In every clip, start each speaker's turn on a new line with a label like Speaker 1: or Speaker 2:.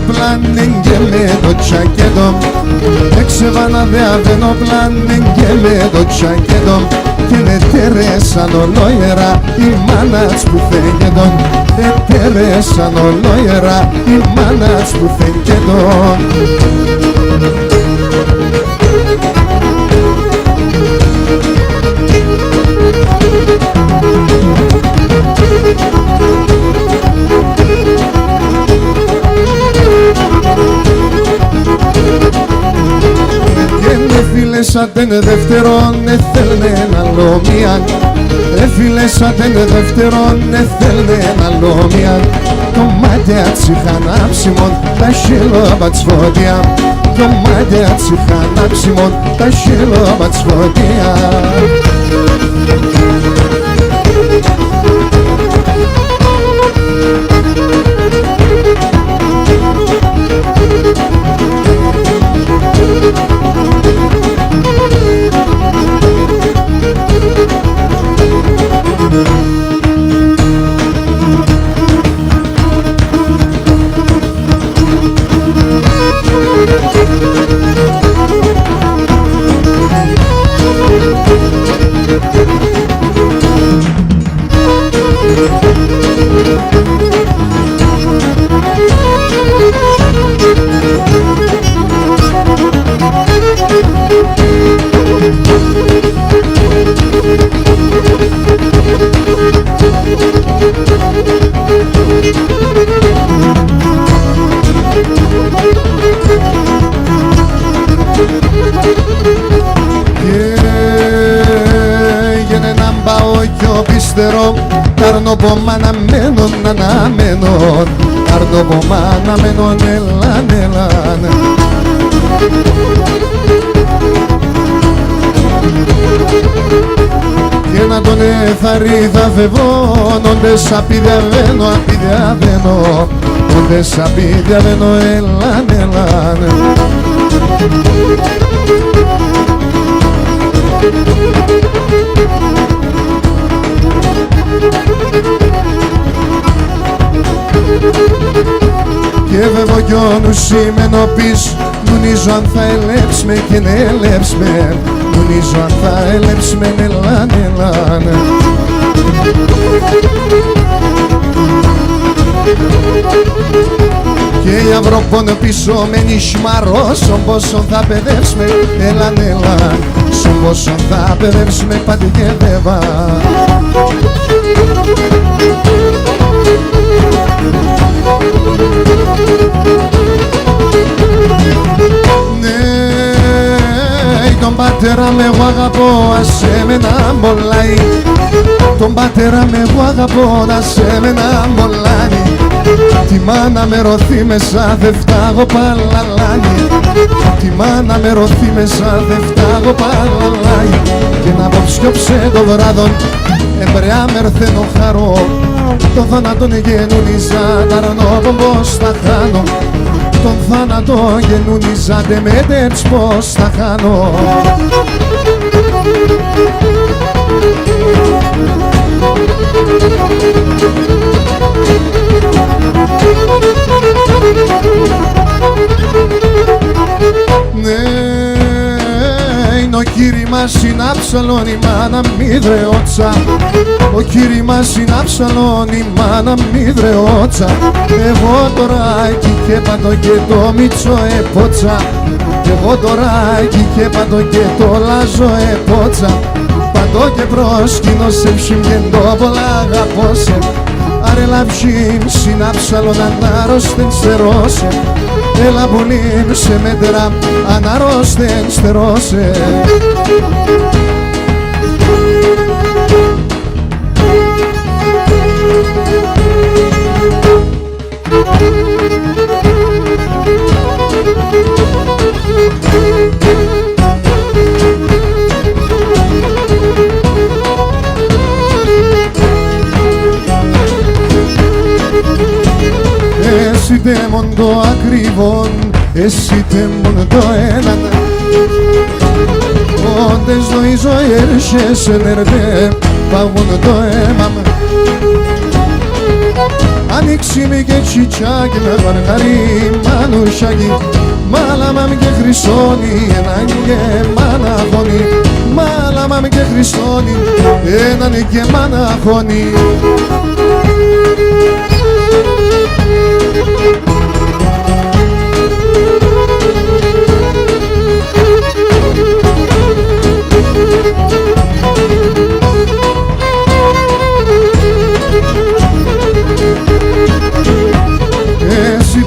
Speaker 1: planen gele do çakedom Εξεβάνα δε αβαίνω πλάνεν και με το τσακέντον Και με τέρεσαν ολόιερα η μάνας που φέγγεντον τέρεσαν ολόιερα η μάνας που φέγγεντον Σαν τεν δεύτερον έθελνε να λόμιαν Φίλε σαν τεν δεύτερον έθελνε να λόμιαν Το μάτια τσιχανάψιμον τα χέλωμα της φωτιά Το μάτια τσιχανάψιμον τα χέλωμα της φωτιά Αρνοπομά αναμένων, αναμένων Αρνοπομά αναμένων, έλαν, έλαν Και να τον εθαρρύ θα φεύγω Όντες απειδιαβαίνω, απειδιαβαίνω Όντες απειδιαβαίνω, έλαν, έλαν Και βέβω κι ο νους σήμαινο πεις Νουνίζω αν θα ελέψουμε και να ελέψουμε Νουνίζω αν θα ελέψουμε ελάν, ελάν Και η αυροπόνο πίσω με νησμαρό Σον πόσον θα παιδεύσουμε ελάν, ελάν Σον πόσον θα παιδεύσουμε πάντη και βέβα Τον πατέρα με εγώ αγαπώ, ας εμένα μολάει Τον πατέρα με εγώ αγαπώ, ας εμένα μολάει Τη μάνα με ρωθεί μέσα, δε φτάγω παλαλάνι Τη μάνα με ρωθεί μέσα, δε φτάγω παλαλάνι Και να αποψιόψε το βράδον, εμπρεά μερθένω χαρό Το θάνατον γενούνιζα, ταρνώ πως θα χάνω Τον θάνατο γενούνιζατε με τέτς πως θα χάνω Ναι, είναι ο κύρι μας είναι Αψαλών η μάνα μηδρεώτσα Ο κύρι μας είναι Αψαλών η μάνα μηδρεώτσα Εγώ τώρα εκεί και πάντο και το μίτσο επότσα Εγώ τώρα εκεί και πάντο και το λάζω επότσα Πάντο και πρόσκυνο σε ψημγεντό πολλά αγαπώσε Άρε λαψίμ συνάψαλον ανάρρωστεν στερώσε Έλα πουλίμ σε μέτρα ανάρρωστεν στερώσε Εσύ τέμον το ακριβόν, εσύ τέμον το έναν Όντες νοίζω έρχεσαι νερδέ, παγούν το αίμα Ανοίξει μη και τσιτσάκι με βαργαρί μανουσάκι, μάλαμα μη και χρυσώνει έναν και μαναχώνει, μάλαμα μη και χρυσώνει έναν και μαναχώνει.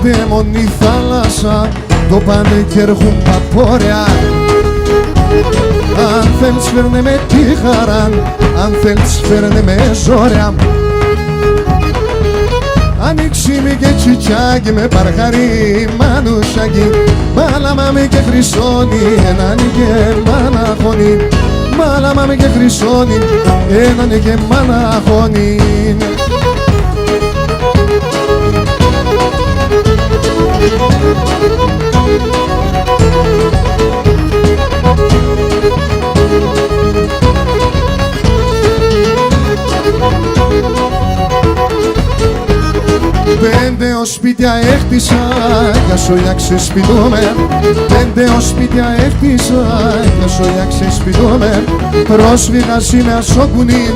Speaker 1: Δαίμονη θάλασσα, το πάνε και έρχουν παπόρια. Αν θέλεις φέρνε με τη χαρά, αν θέλεις φέρνε με ζόρια. Ανοίξει μη και τσιτσάκι με παρχαρί μανουσάκι, μάλαμα μη και χρυσώνει έναν και μαναχώνει, μάλαμα μη και χρυσώνει έναν και μαναχώνει. Πέντε ως σπίτια έχτισα, για σωλιά ξεσπιτούμε. Πέντε ως σπίτια έχτισα, για σωλιά ξεσπιτούμε. Πρόσφυγας είμαι ασόκουνιν,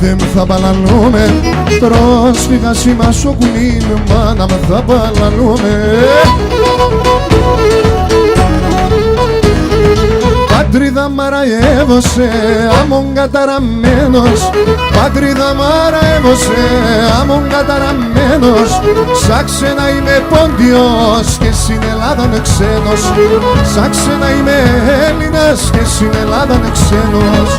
Speaker 1: δεν θα μπαλανούμε. Πρόσφυγας είμαι ασόκουνιν, μάνα με θα μπαλανούμε. Πατρίδα μαραεύωσε, άμμον καταραμένος. Πατρίδα μαραεύωσε, άμμον καταραμένος. Σαν ξένα είμαι πόντιος και στην Ελλάδα είναι ξένος. Σαν ξένα είμαι Έλληνας και στην Ελλάδα είναι ξένος.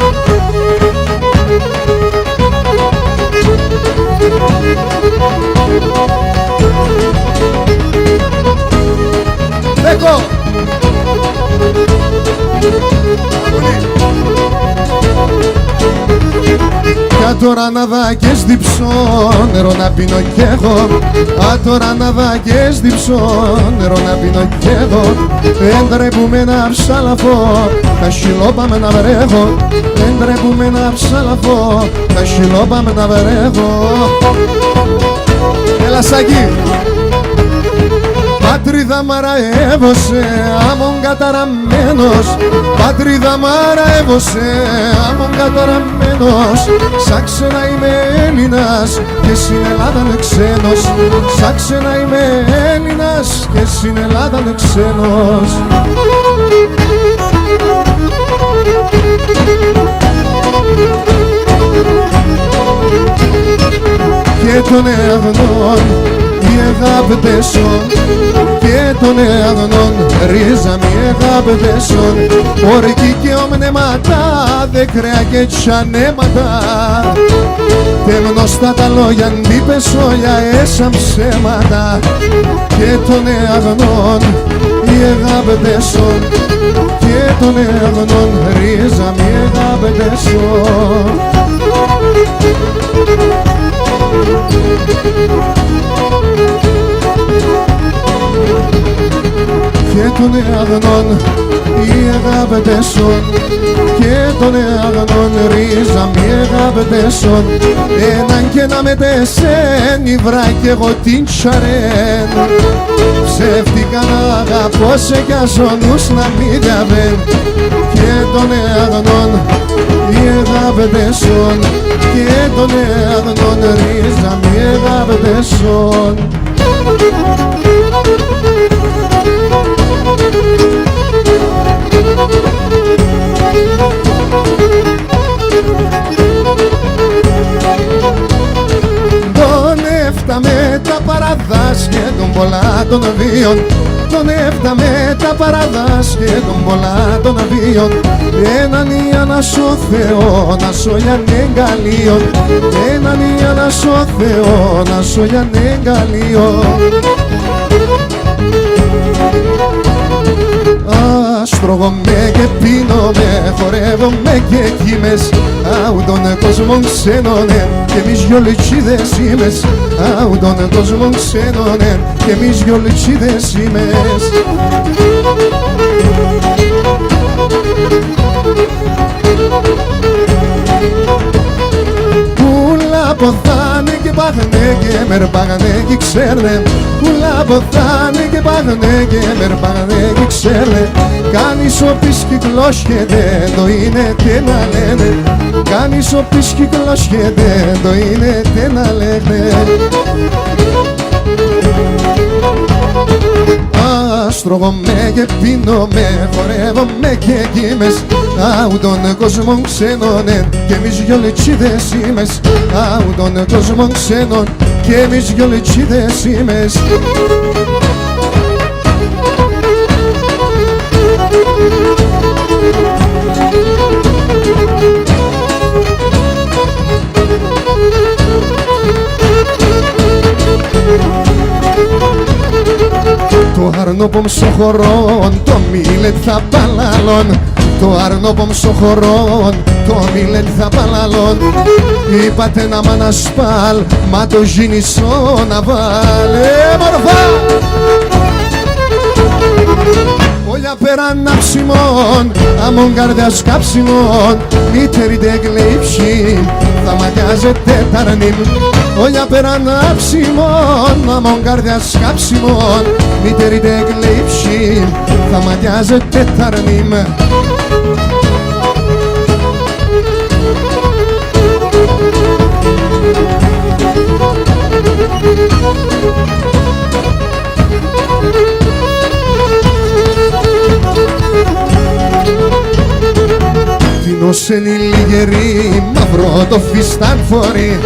Speaker 1: Δέκο! Για τώρα να δάκες διψώ, νερό να πίνω κι εγώ. Α, τώρα να δάκες διψώ, νερό να πίνω κι εγώ. Δεν τρέπουμε να ψαλαφώ, τα χιλόπαμε να βρέχω. Δεν τρέπουμε να ψαλαφώ, τα χιλόπαμε να βρέχω. Έλα Σάκη! Πατρίδα μαραεύωσε, άμμον καταραμένος. Πατρίδα μαραεύωσε, άμμον καταραμένος. Σαν ξένα είμαι Έλληνας και στην Ελλάδα είναι ξένος. Σαν ξένα είμαι Έλληνας και στην Ελλάδα είναι ξένος. Και των εαγνών οι αγάπητεσον, και των εαγνών ρίζα μη αγάπητεσον. Ορκή και ομνέματα, δε κρέα και τσανέματα. Τεμνωστά τα λόγια ντύπες όλια έσαν ψέματα. Και των εαγνών οι αγάπητεσον, και των εαγνών ρίζα μη αγάπητεσον. Και των εαγνών οι αγάπητεσον, και των εαγνών ρίζα μη αγάπητεσον. Έναν και να με τεσέν υβρά κι εγώ την τσαρέν. Ψεύτικα να αγαπώ σε κι ας ο νους να μη διαβέν. Και των εαγνών οι αγάπητεσον, και των εαγνών ρίζα μη αγάπητεσον. Τον έφταμε τα παραδάσκια των πολλά των βίων. Τον έφταμε τα παραδάσκια των πολλά των βίων. Έναν ή να σω Θεό να σωλιαν εγκαλίων. Έναν ή να σω Θεό να σωλιαν εγκαλίων. Αστρογομαι και πίνομαι, χορεύομαι και κοίμες. Αου τον κόσμο ξένωνε και εμείς δυο λυτσίδεςήμες. Αου τον κόσμο ξένωνε και εμείς δυο λυτσίδεςήμες. Πουλά ποθάνε και πάθαινε και μερπάγανε και ξέρνε, ούλα ποθάνε και πάγανε και μερπάγανε και ξέρνε. Κάνεις ο πις κυκλώσχεται, το είναι τι να λένε. Κάνεις ο πις κυκλώσχεται, το είναι τι να λένε. Αστρογομαι και πίνομαι, χορεύομαι και κοίμες. Άου τον κόσμο ξένον και εμείς δυο λετσίδεςήμες. Άου τον κόσμο ξένον και εμείς δυο λετσίδεςήμες. Το αρνόπομ σοχωρών, το μίλετ θα παλαλών. Το αρνόπομ σοχωρών, το μίλετ θα παλαλών. Είπατε να μ' ανασπάλ, μα το γίνησό να βάλε μορφά. Όλια πέραν αψιμών, αμον καρδιάς κάψιμων. Μήτερη δε γλύψη, θα μαγιάζεται ταρνήμ. Όλια πέραν αψιμών, αμον καρδιάς κάψιμων. Μήτερη δε γλύψη, θα μαγιάζεται ταρνήμ. Τινόσεν η λιγερή, μαύρο το φιστάν φορεί.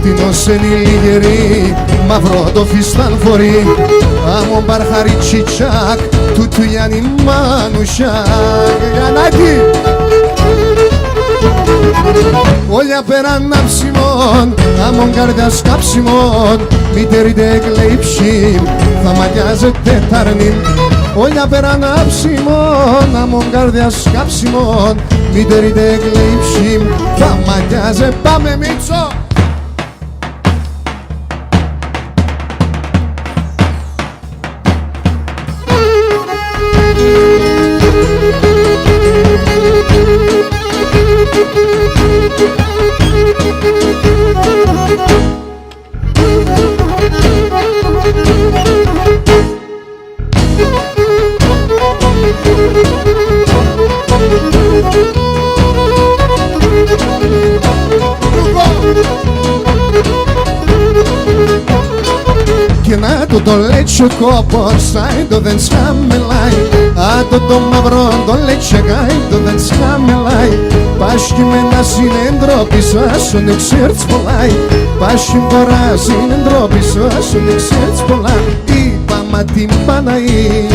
Speaker 1: Τινόσεν η λιγερή, μαύρο το φιστάν φορεί. Άμον μπαρχαρί τσιτσάκ, τούτου Γιάννη Μανουσάκ. Γιαννάκη! Όλια πέραν αψιμών, άμον καρδιάς κάψιμων. Μήτερη δε γλύψη, θα μαγιάζεται ταρνήμ. Όλια πέραν αψιμών, άμον καρδιάς κάψιμων. Μήτερη δε γλύψη, θα μαγιάζε. Πάμε Μίτσο! Και να το λέτσο κόπος, άιντο δεν σκαμελάει. Άτο το μαυρό το λέτσο άιντο δεν σκαμελάει. Πάσχει με να συνεντρόπισο, άσον εξέρτς πολλάει. Πάσχει φορά συνεντρόπισο, άσον εξέρτς πολλάει. Είπα μα την Παναή.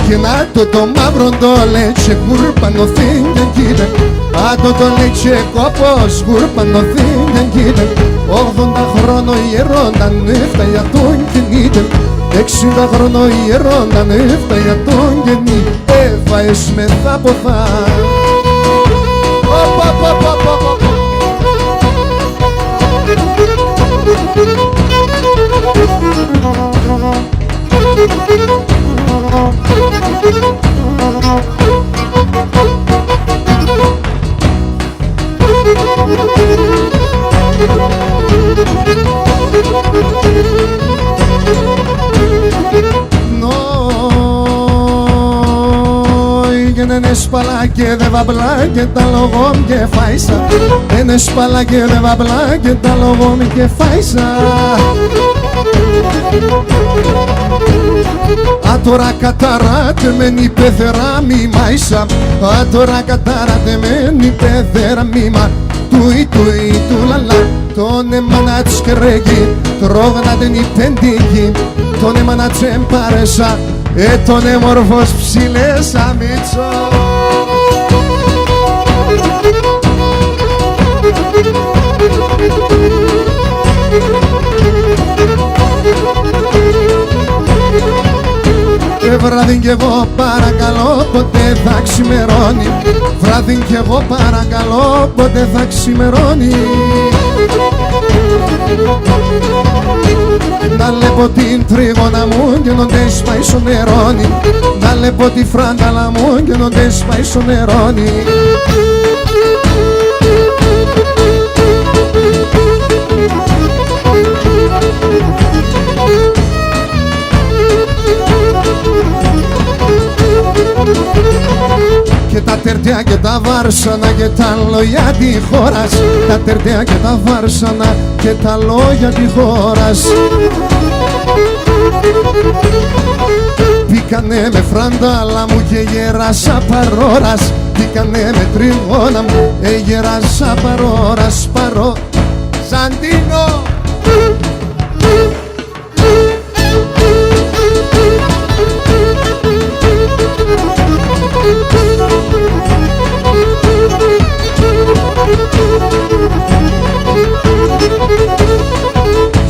Speaker 1: Και να το μαύρο το λέτσε κούρπανο θύντεν κοίτα. Άτο το λέτσε κόπος κούρπανο θύντεν κοίτα. 80 χρόνο ιερώνταν έφτα για τον κενίτεν. 60 χρόνο ιερώνταν έφτα για τον κενί. Έφαες με θα ποθά. Δεν έσπαλα και δε βαμπλά και τα λογόμ και φάισα. Δεν έσπαλα και δε βαμπλά και τα λογόμ και φάισα. Α τώρα καταράτε μεν πεθερά μη μάισα. Α τώρα καταράτε μεν πεθερά μη μα. Τουι τουι του λαλά. Τον έμανα τσκρέγει, τρώγνα την υπέντικη. Τον έμανα τσεμπάρεσα, τον έμορφος ψηλέσα Μίτσο. Βράδυ κι εγώ παρακαλώ ποτέ θα ξημερώνει. Βράδυ κι εγώ παρακαλώ ποτέ θα ξημερώνει. Να λέπω την τρίγωνα μου γίνονται σπάει στο νερόνι. Να λέπω τη φράνταλα μου γίνονται σπάει στο νερόνι. Και τα τερτιά και τα βάρσανα και τα λόγια τη χώρας. Τα τερτιά και τα βάρσανα και τα λόγια τη χώρας. Πήκανε με φραντάλα μου και γέρασα παρόρας. Πήκανε με τριγώνα μου, γέρασα παρόρας. Σαντίνο!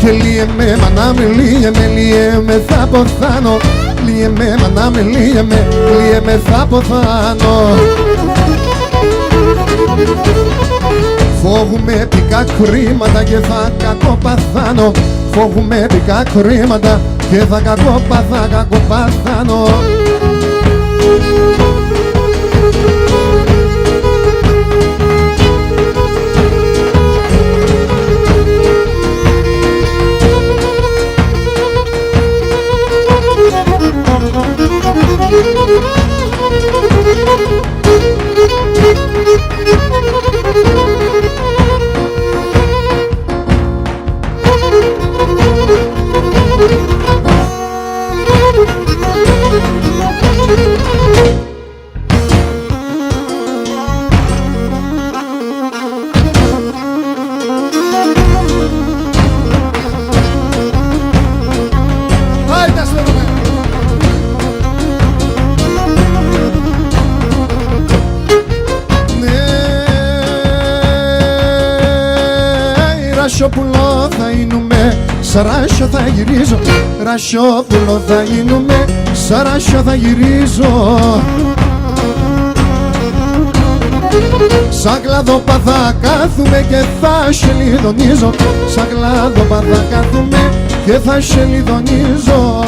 Speaker 1: Και λύεμαι, μανά με λύεμαι, θα ποθάνω. Λύεμαι, μανά με λύεμαι, θα ποθάνω. Φόβουμαι πικά χρήματα και θα κακοπαθάνω. Φόβουμαι πικά χρήματα και θα κακοπαθάνω. Ρασιόπουλο θα γίνουμε, σαράσιο θα γυρίζω. Ρασιόπουλο θα γίνουμε, σαράσιο θα γυρίζω. Σαν κλαδόπα θα κάθουμε και θα σε λιδονίζω. Σαν κλαδόπα θα κάθουμε και θα σε λιδονίζω.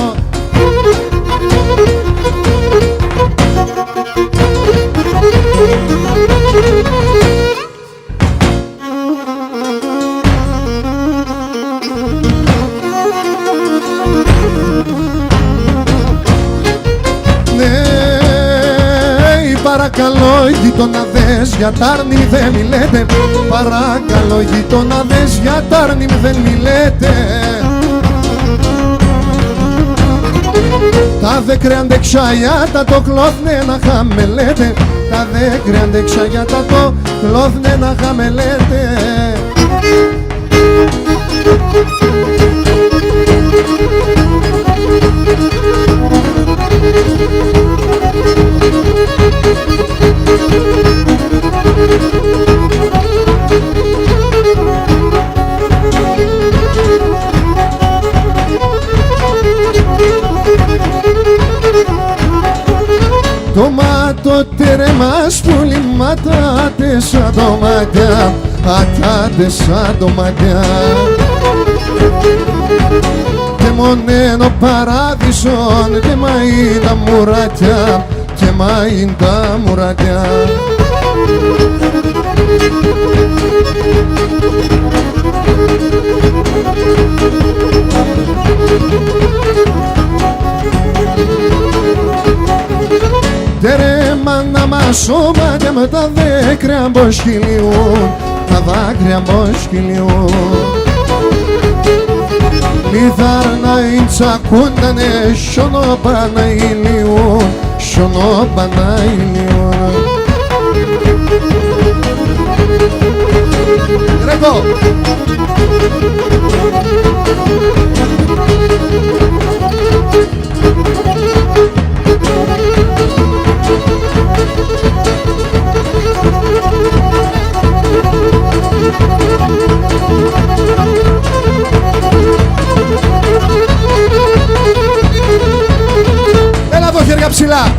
Speaker 1: Παρακαλώ γείτοναδες για τ' άρνη δεν μιλέτε. Παρακαλώ γείτοναδες για τ' άρνη δεν μιλέτε. Τα δέκρυα αντεξαγιάτα το κλώθνε να χαμελέτε. Τα δέκρυα αντεξαγιάτα το κλώθνε να χαμελέτε. Τομάτο τέρεμας πουλί ματάτε σαν ντομάτια, πατάτε σαν ντομάτια. Και μονένο παράδεισον και μαΐν τα μουράτια, και μαΐν τα μουράτια. Τέρεμα να μας σώματα με τα δάκρυα μποσκυλιούν, τα δάκρυα μποσκυλιούν. Λιθάρνα οι τσακούντανε σιωνόπα να ηλιούν, σιωνόπα να ηλιούν. Ρεκό! Έλα εδώ χέρια ψηλά.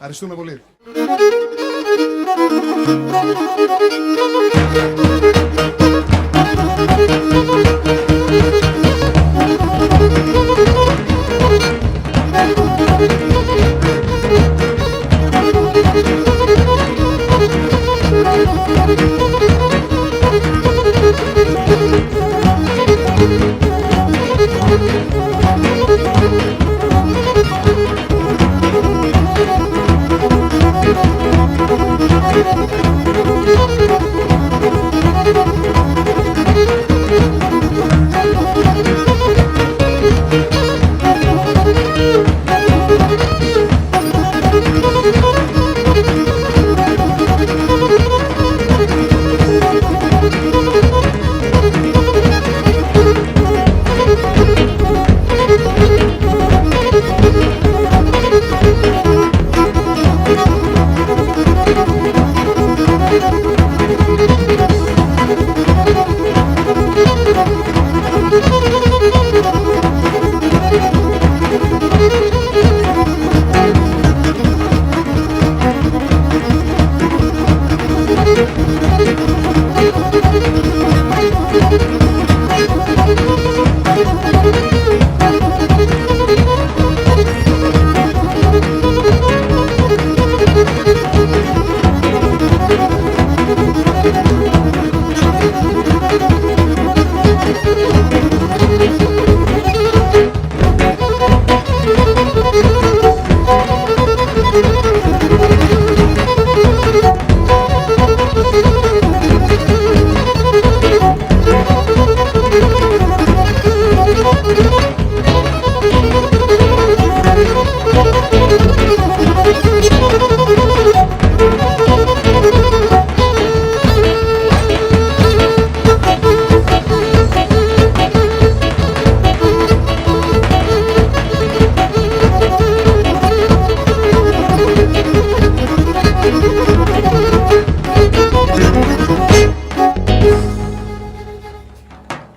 Speaker 1: Ευχαριστούμε πολύ.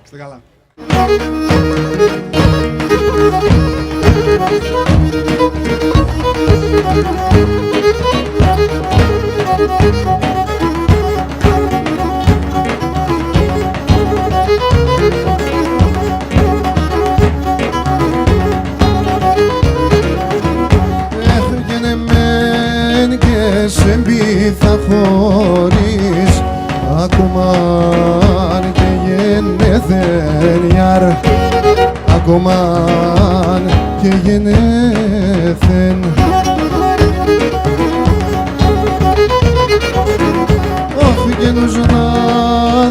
Speaker 1: Είστε καλά. Έχγαινε μεν και σε μπήθα χωρίς ακόμαν και γεννέθεν ιαρ ακόμαν και γεννέθεν όχι γενούς να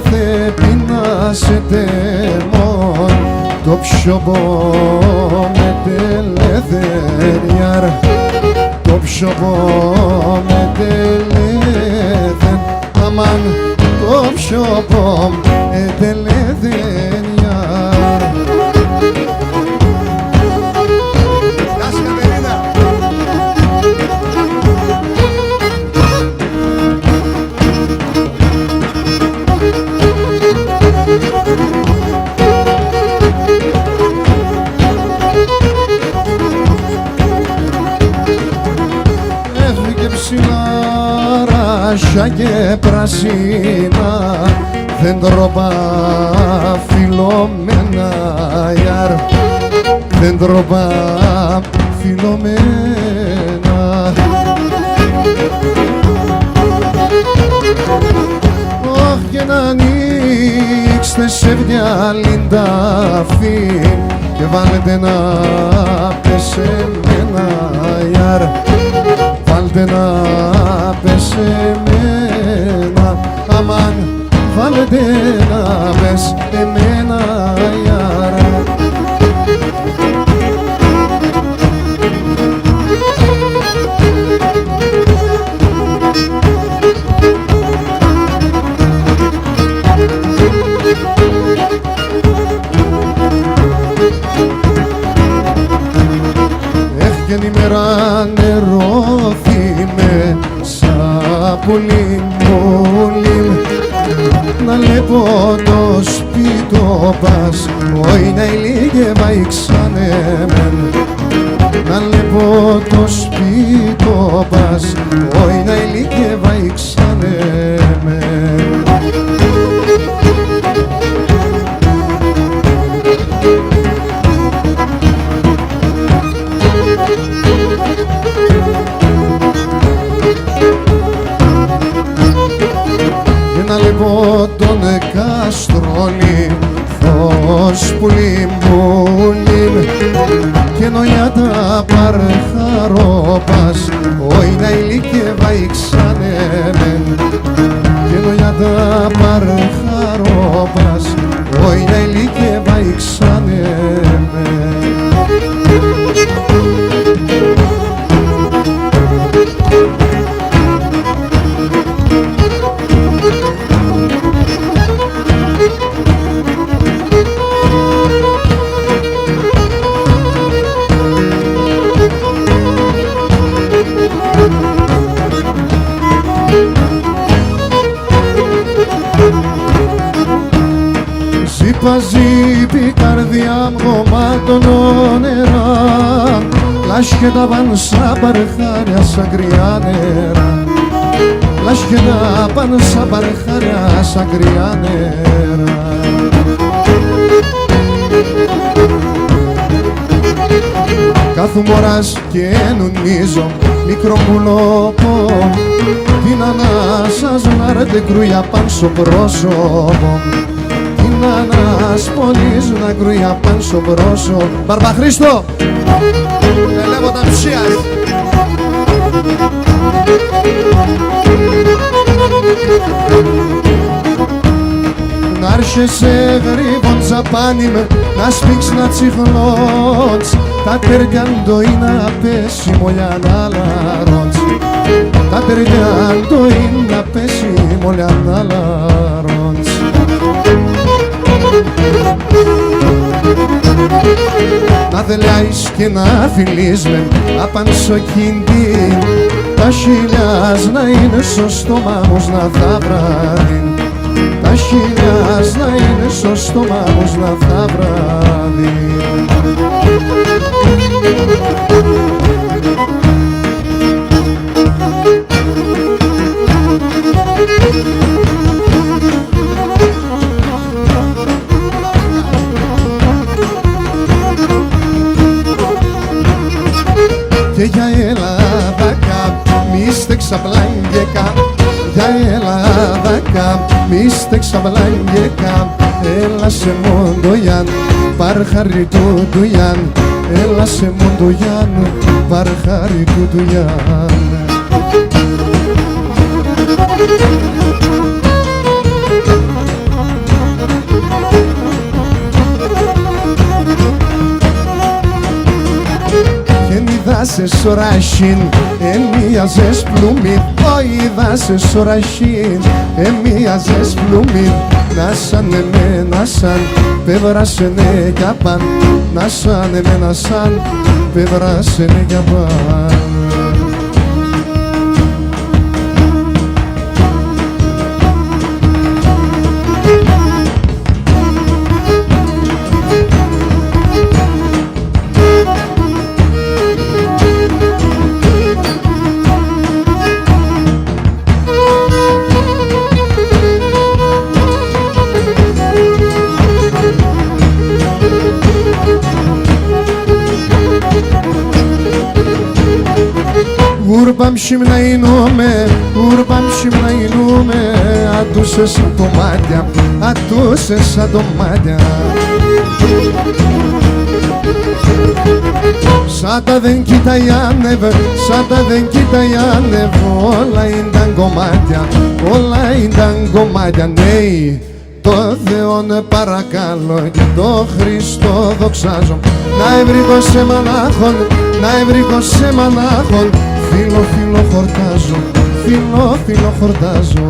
Speaker 1: θε πεινάσετε μόν το πιο με τελέθεν ιαρ το πιο με τελέθεν αμάν το πιο με τελέθεν ιαρ. Γεια σου Κατερίνα. Έφυγε ψηλά ράσια και πρασίνα δέντροπα φιλωμένα ιαρ δέντροπα φιλωμένα όχι και να ανοίξτε σε βιάλιν ταφή και βάλετε να πέσει εμένα ιαρ βάλτε να πέσει εμένα αμάν βάλετε να πες εμένα ιαρ. Έχγεν ημέρα νερώθη μέσα πολύ πολύ να λέπω το σπίτο πας, όχι να ηλίγε βαϊξάνε μεν. να λεπώ το σπίτο πας, όι να ηλικεύα ήξανε με. Να λεπώ τον καστρώνει φως πουλί μπουλίν και νοιά τα παρχαρόπας, όι να ηλικεύα ήξανε μεν και νοιά τα παρχαρόπας, όι να ηλικεύα ήξανε μεν. Ζήπη καρδιά μου γομάτων νερά, λάσχετα παν σαν παρχάρια σαν κρυά νερά, λάσχετα παν σαν παρχάρια σαν κρυά νερά. Κάθομαι ώρας και νουνίζω μικρό πουλόπο, την ανάσα ζουνάρετε κρούια παν στο πρόσωπο, την ανασπονίζουν να κρούια παν στο πρόσωπο. Μπαρμπαχρήστο! Ελεύω τα ψίας! Να έρχεσαι γρήγον τζαπάνι με, να σπίξ να τσιχλώτς, τα τεργάντο είναι να πέσει μολιά να λαρώτς, τα τεργάντο είναι να πέσει μολιά να λαρώτς. Να δελιάεις και να φιλείς με απανσοκίντη, τα χιλιάς να είναι στο στόμα μου να θα βράδυ, τα χιλιάς να είναι στο στόμα μου να θα βράδυ. Και για Ελλάδα μη στέξα πλάγγεκα, για Ελλάδα μη στέξα πλάγγεκα, έλα σε μοντογιάν, παρχάρι του ντουγιάν, έλα σε μοντογιάν, παρχάρι του ντουγιάν. Σε σωρασίν, εμίαζες πλούμιν, όχι δάσε σωρασίν, εμίαζες πλούμιν, να σαν εμένα σαν, πεβράσαινε κι απάν, να σαν εμένα σαν, πεβράσαινε κι απάν. Ουρμπαμ σιμναϊνούμε, ουρμπαμ σιμναϊνούμε, ατούσε σαν τομάτια, ατούσε σαν τομάτια. Σαν τα δεν κοίταει άνευ, σαν τα δεν κοίταει άνευ, όλα ήταν κομμάτια, όλα ήταν κομμάτια. Ναι, το Θεόν παρακαλώ και το Χριστό δοξάζω, να ευρύχω σε μονάχον, να ευρύχω σε μονάχον, φίλο φίλο χορτάζω, φίλο φίλο χορτάζω.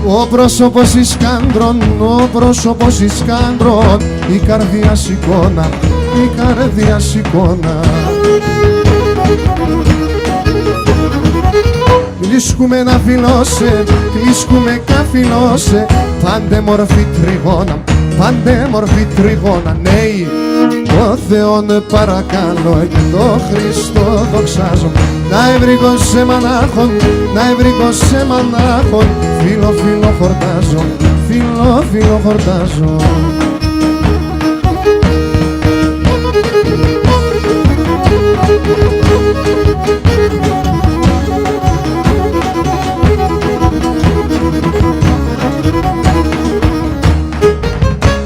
Speaker 1: Ο πρόσωπος εις κάντρον, ο πρόσωπος εις κάντρον, η καρδιάς εικόνα, η καρδιάς εικόνα. Κλίσκουμε να φιλώσε, κλίσκουμε καφιλώσε, πάντε μορφή τριγώνα, πάντε μορφή τριγώνα. Ναι, το Θεόν παρακαλώ και το Χριστό δοξάζω, να ευρύγω σε μονάχον, να ευρύγω σε μονάχον, φίλο φίλο χορτάζω, φίλο φίλο χορτάζω.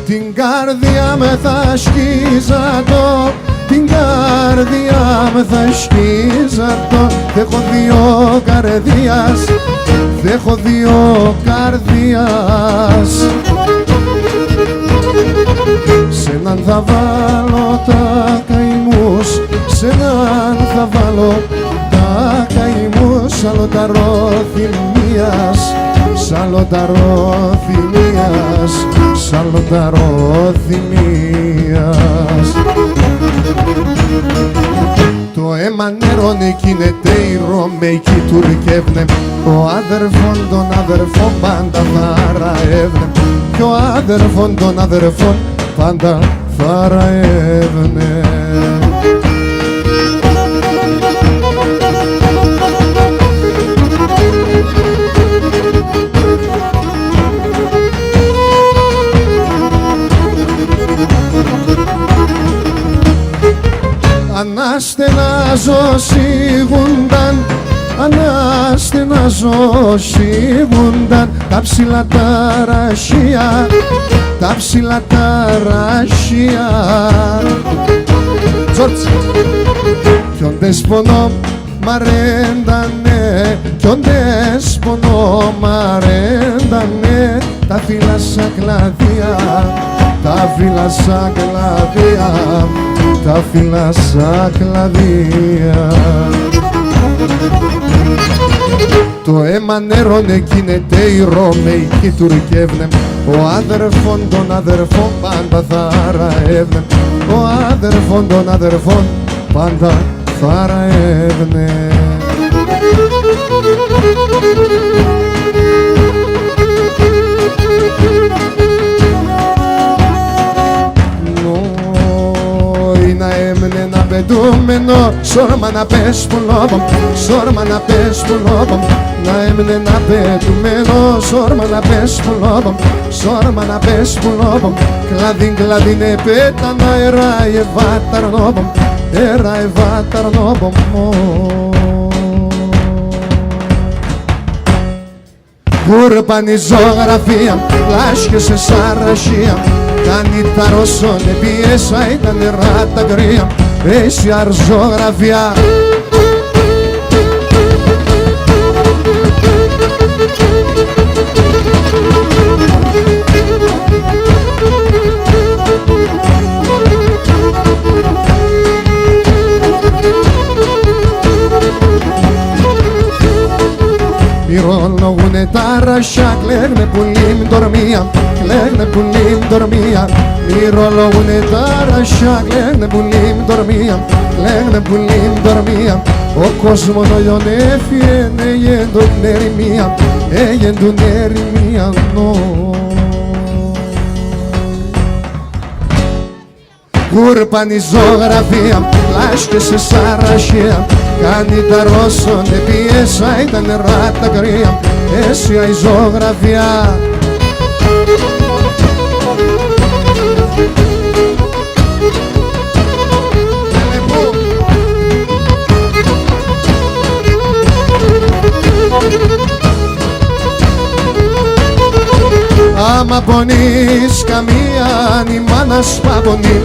Speaker 1: Την καρδιά με θα σκίζατο, την καρδιά με θα σκίζατο. Δ' έχω δύο καρδιάς, δ' έχω δύο καρδιάς. Σ' έναν θα βάλω τα καημούς, σ' έναν θα βάλω τα καημούς. Σαλοταρό θυμίας, σαλοταρό θυμίας, σαλοταρό θυμίας. Το αίμα νερώνε κινεται οι Ρωμαϊκοί τουρκεύνε, ο αδερφόν τον αδερφόν πάντα θαραεύνε, κι ο αδερφόν τον αδερφόν πάντα θαραεύνε. Αναστενάζω σίγουνταν, αναστενάζω σίγουνταν, τα ψηλά τα ρασιά, τα ψηλά τα ρασιά. Τζόρτς! Κι ον δεσπονό μ' αρέντανε, κι ον δεσπονό μ' αρέντανε, τα φύλλα σαν κλαδιά, τα φύλλα σαν κλαδιά, τα φύλλα σαν κλαδία. Το αίμα νερώνε κινεται οι Ρωμαϊκοί τουρκεύνε, ο αδερφόν τον αδερφόν πάντα θαραεύνε, ο αδερφόν τον αδερφόν πάντα θαραεύνε. Να πετούμενο, σόρμα να πες πουλόβαμ, σόρμα να πες πουλόβαμ. Να έμεινε να πετούμενο, σόρμα να πες πουλόβαμ, σόρμα να πες πουλόβαμ. Κλαδίν κλαδίνε πέτανα, ερά ευάταρνόβαμ, ερά ευάταρνόβαμ. Κούρπανη ζωγραφία, λάσκησε σαν ρασία, κάνει τα ρωσόνε πιέσα, ήταν νερά τα κρύα, εσύ αρζογραφιά. Μυρολογούνε τα ρασιά, κλαίγνε πουλίμ τορμία, κλαίγνε πουλίμ τορμία. Μυρολογούνε τα ρασιά, κλαίγνε πουλίμ τορμία, κλαίγνε πουλίμ τορμία. Ο κόσμος ολιονέφη έγεν τον ερημία, έγεν τον ερημία. Κούρπανη ζωγραφία, λάσκησε σαν ρασία, κάνει τα ρώσονε πιέσα, ήταν νερά τα κρύα, εσύ η ζωγραφιά. Άμα πονείς καμία η μάνα σπαπονεί,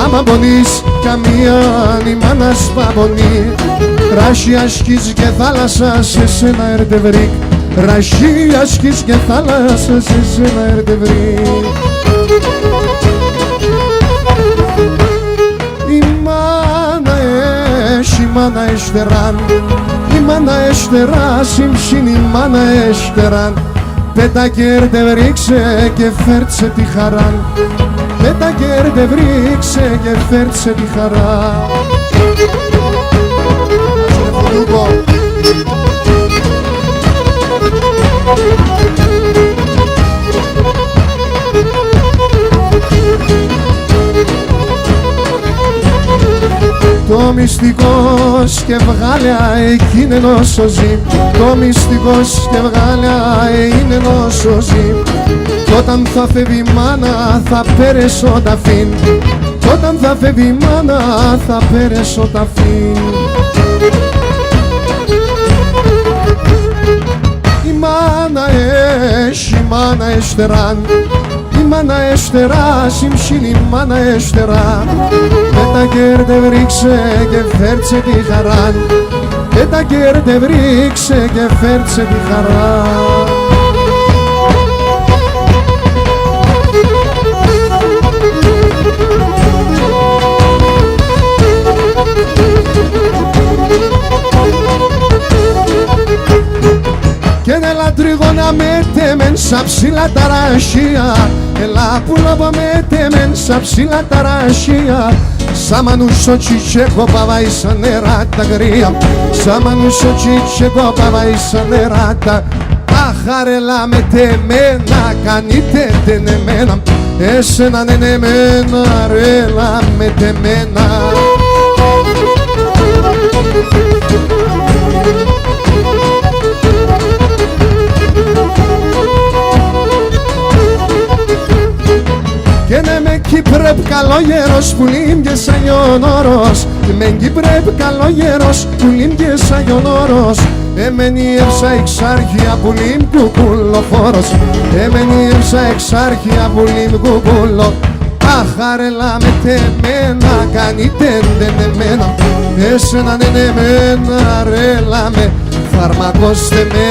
Speaker 1: άμα πονείς καμία η μάνα σπαπονεί. Ράσι ασκείς και θάλασσα σε σένα ερτευρίκ, ράσι ασκείς και θάλασσα σε σένα ερτευρίκ. Η μάνα έστεραν, η μάνα έστερα, συμψήν η μάνα έστεραν. Πέτα κέρδε ρίξε και φέρτσε τη χαρά. Πέτα κέρδε ρίξε και φέρτσε τη χαρά. Το μυστικός και βγάλια εκείνη ενώ σωζει. Το μυστικός και βγάλια είναι ενώ σωζει. Κι όταν θα φεύγει η μάνα θα πέρεσω τα φύν. Κι όταν θα φεύγει η μάνα θα πέρεσω τα φύν. Η μάνα έχει, η μάνα εστεράν. Η μάνα εστερά, συμψίλη η μάνα εστερά. Πέτα κέρδε βρίξε και φέρτσε τη χαρά. Πέτα κέρδε βρίξε και φέρτσε τη χαρά. Κι έλα τρίγωνα με τέμεν σαν ψηλά τα ραχεία. Έλα πουλόβο με τέμεν σαν ψηλά τα ραχεία. Σαν μανούσο τσιτσέκο παβάει σαν νερά τα γρία. Σαν μανούσο τσιτσέκο παβάει σαν νερά τα. Αχαρέλα με τεμένα κάνετε τενεμένα. Εσένα νενεμένα ρέλα με τεμένα. Και ναι με Κύπρεπ καλόγερος που λύμγε σαν γιονόρος. Με Κύπρεπ καλόγερος που λύμγε σαν γιονόρος. Εμενίευσα εξάρχεια που λύμ κουκουλοφόρος. Εμενίευσα εξάρχεια που λύμ κουκουλο. Αχαρέλα με τεμένα κάνετε τενεμένα. Εσένα νενεμένα ρέλα με. Φαρμακώστε με,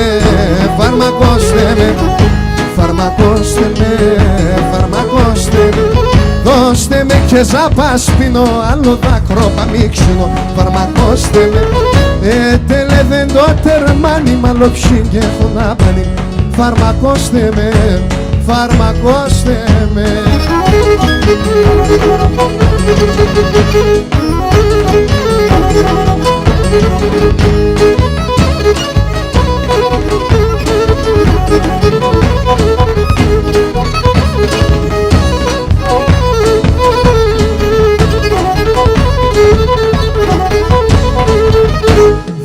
Speaker 1: φαρμακώστε με. Φαρμακώστε με, φαρμακώστε με. Δώστε με και ζάπα σπίνω, άλλο δάκρο παμίξινο. Φαρμακώστε με, τέλε δεν το τερμάνι, μαλοψήν και έχω να πάνει. Φαρμακώστε με, φαρμακώστε με.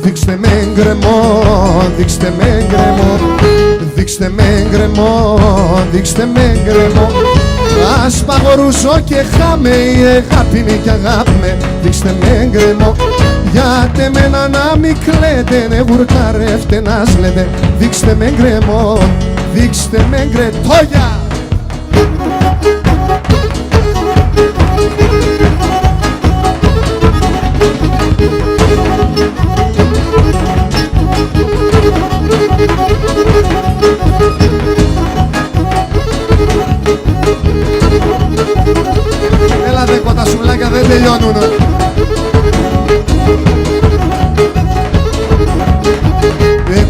Speaker 1: Δείξτε με γκρεμό, δείξτε με γκρεμό. Δείξτε με γκρεμό, δείξτε με γκρεμό. Ας παγορούσω και χάμε, η αγάπη είναι κι αγάπη με. Δείξτε με γκρεμό, γιατί εμένα να μη κλαίτε. Ναι γουρκαρεύτε να σλέτε. Δείξτε με γκρεμό, δείξτε με γκρετόγια. Έλα δε κοτασουλάκια δεν τελειώνουν.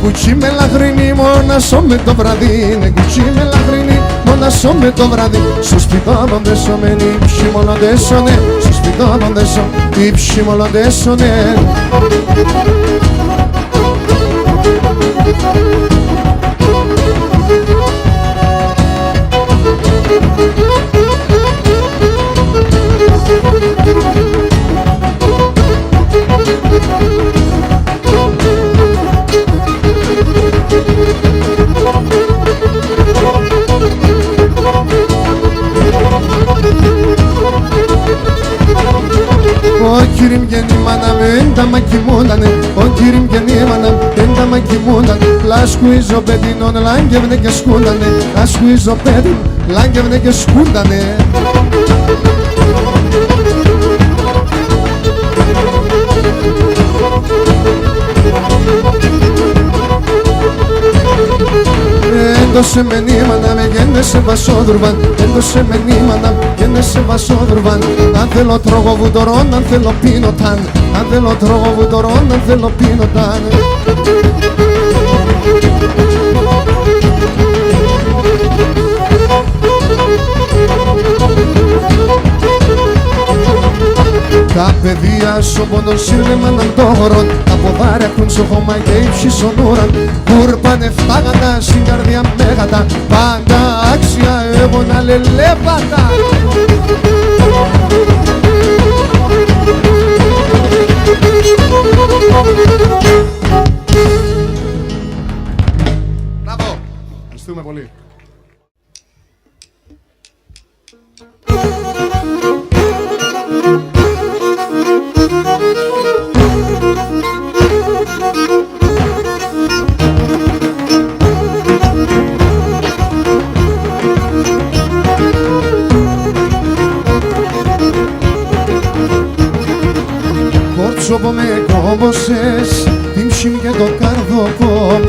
Speaker 1: Κουτσί με λαχρινή μονασό με το βραδύ. Κουτσί με λαχρινή μονασό με το βραδύ. Στο σπιτό μοντέσο με νύψη μολοντέσονε. Στο σπιτό μοντέσο νύψη μολοντέσονε. Ο κύριμ γεννήμανα με ένταμα κοιμούντανε. Ο κύριμ γεννήμανα με ένταμα κοιμούντανε. Λάσκουιζο παιδινόν λάγκευνε και σκούντανε. Λάσκουιζο παιδιν λάγκευνε και σκούντανε. Έντωσε με νήμανα με γέννησε βασόδρουβαν. Έντωσε με νήμανα γέννησε βασόδρουβαν. Αν θέλω τρώγω βουδωρών, αν θέλω πίνω ταν. Αν θέλω τρώγω βουδωρών, αν θέλω πίνω ταν. Τα παιδεία σου πόντος σύρνεμαν των χωρών, τα ποδάρια έχουν στο χώμα και ύψης ονούραν. Κούρπανε φτάγατα στην καρδιά μέγατα, πάντα άξια εγώ να λελέπατα. Μπράβο! Ευχαριστούμε πολύ. Κόρτσοπο με κόμποσες, τίμψιμ και το καρδοπό.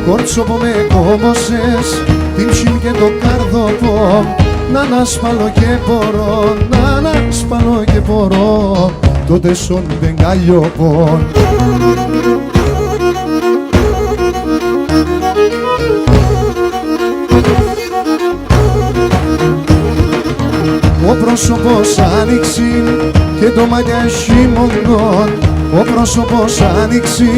Speaker 1: Κόρτσοπο με κόμποσες, τίμψιμ και το καρδοπό. Να ανασπαλώ και μπορώ, να ανασπαλώ και μπορώ, τότε σον δεν καλλιοπώ. Ο πρόσωπος άνοιξε και το μάτια χειμωνγόν. Ο πρόσωπος άνοιξε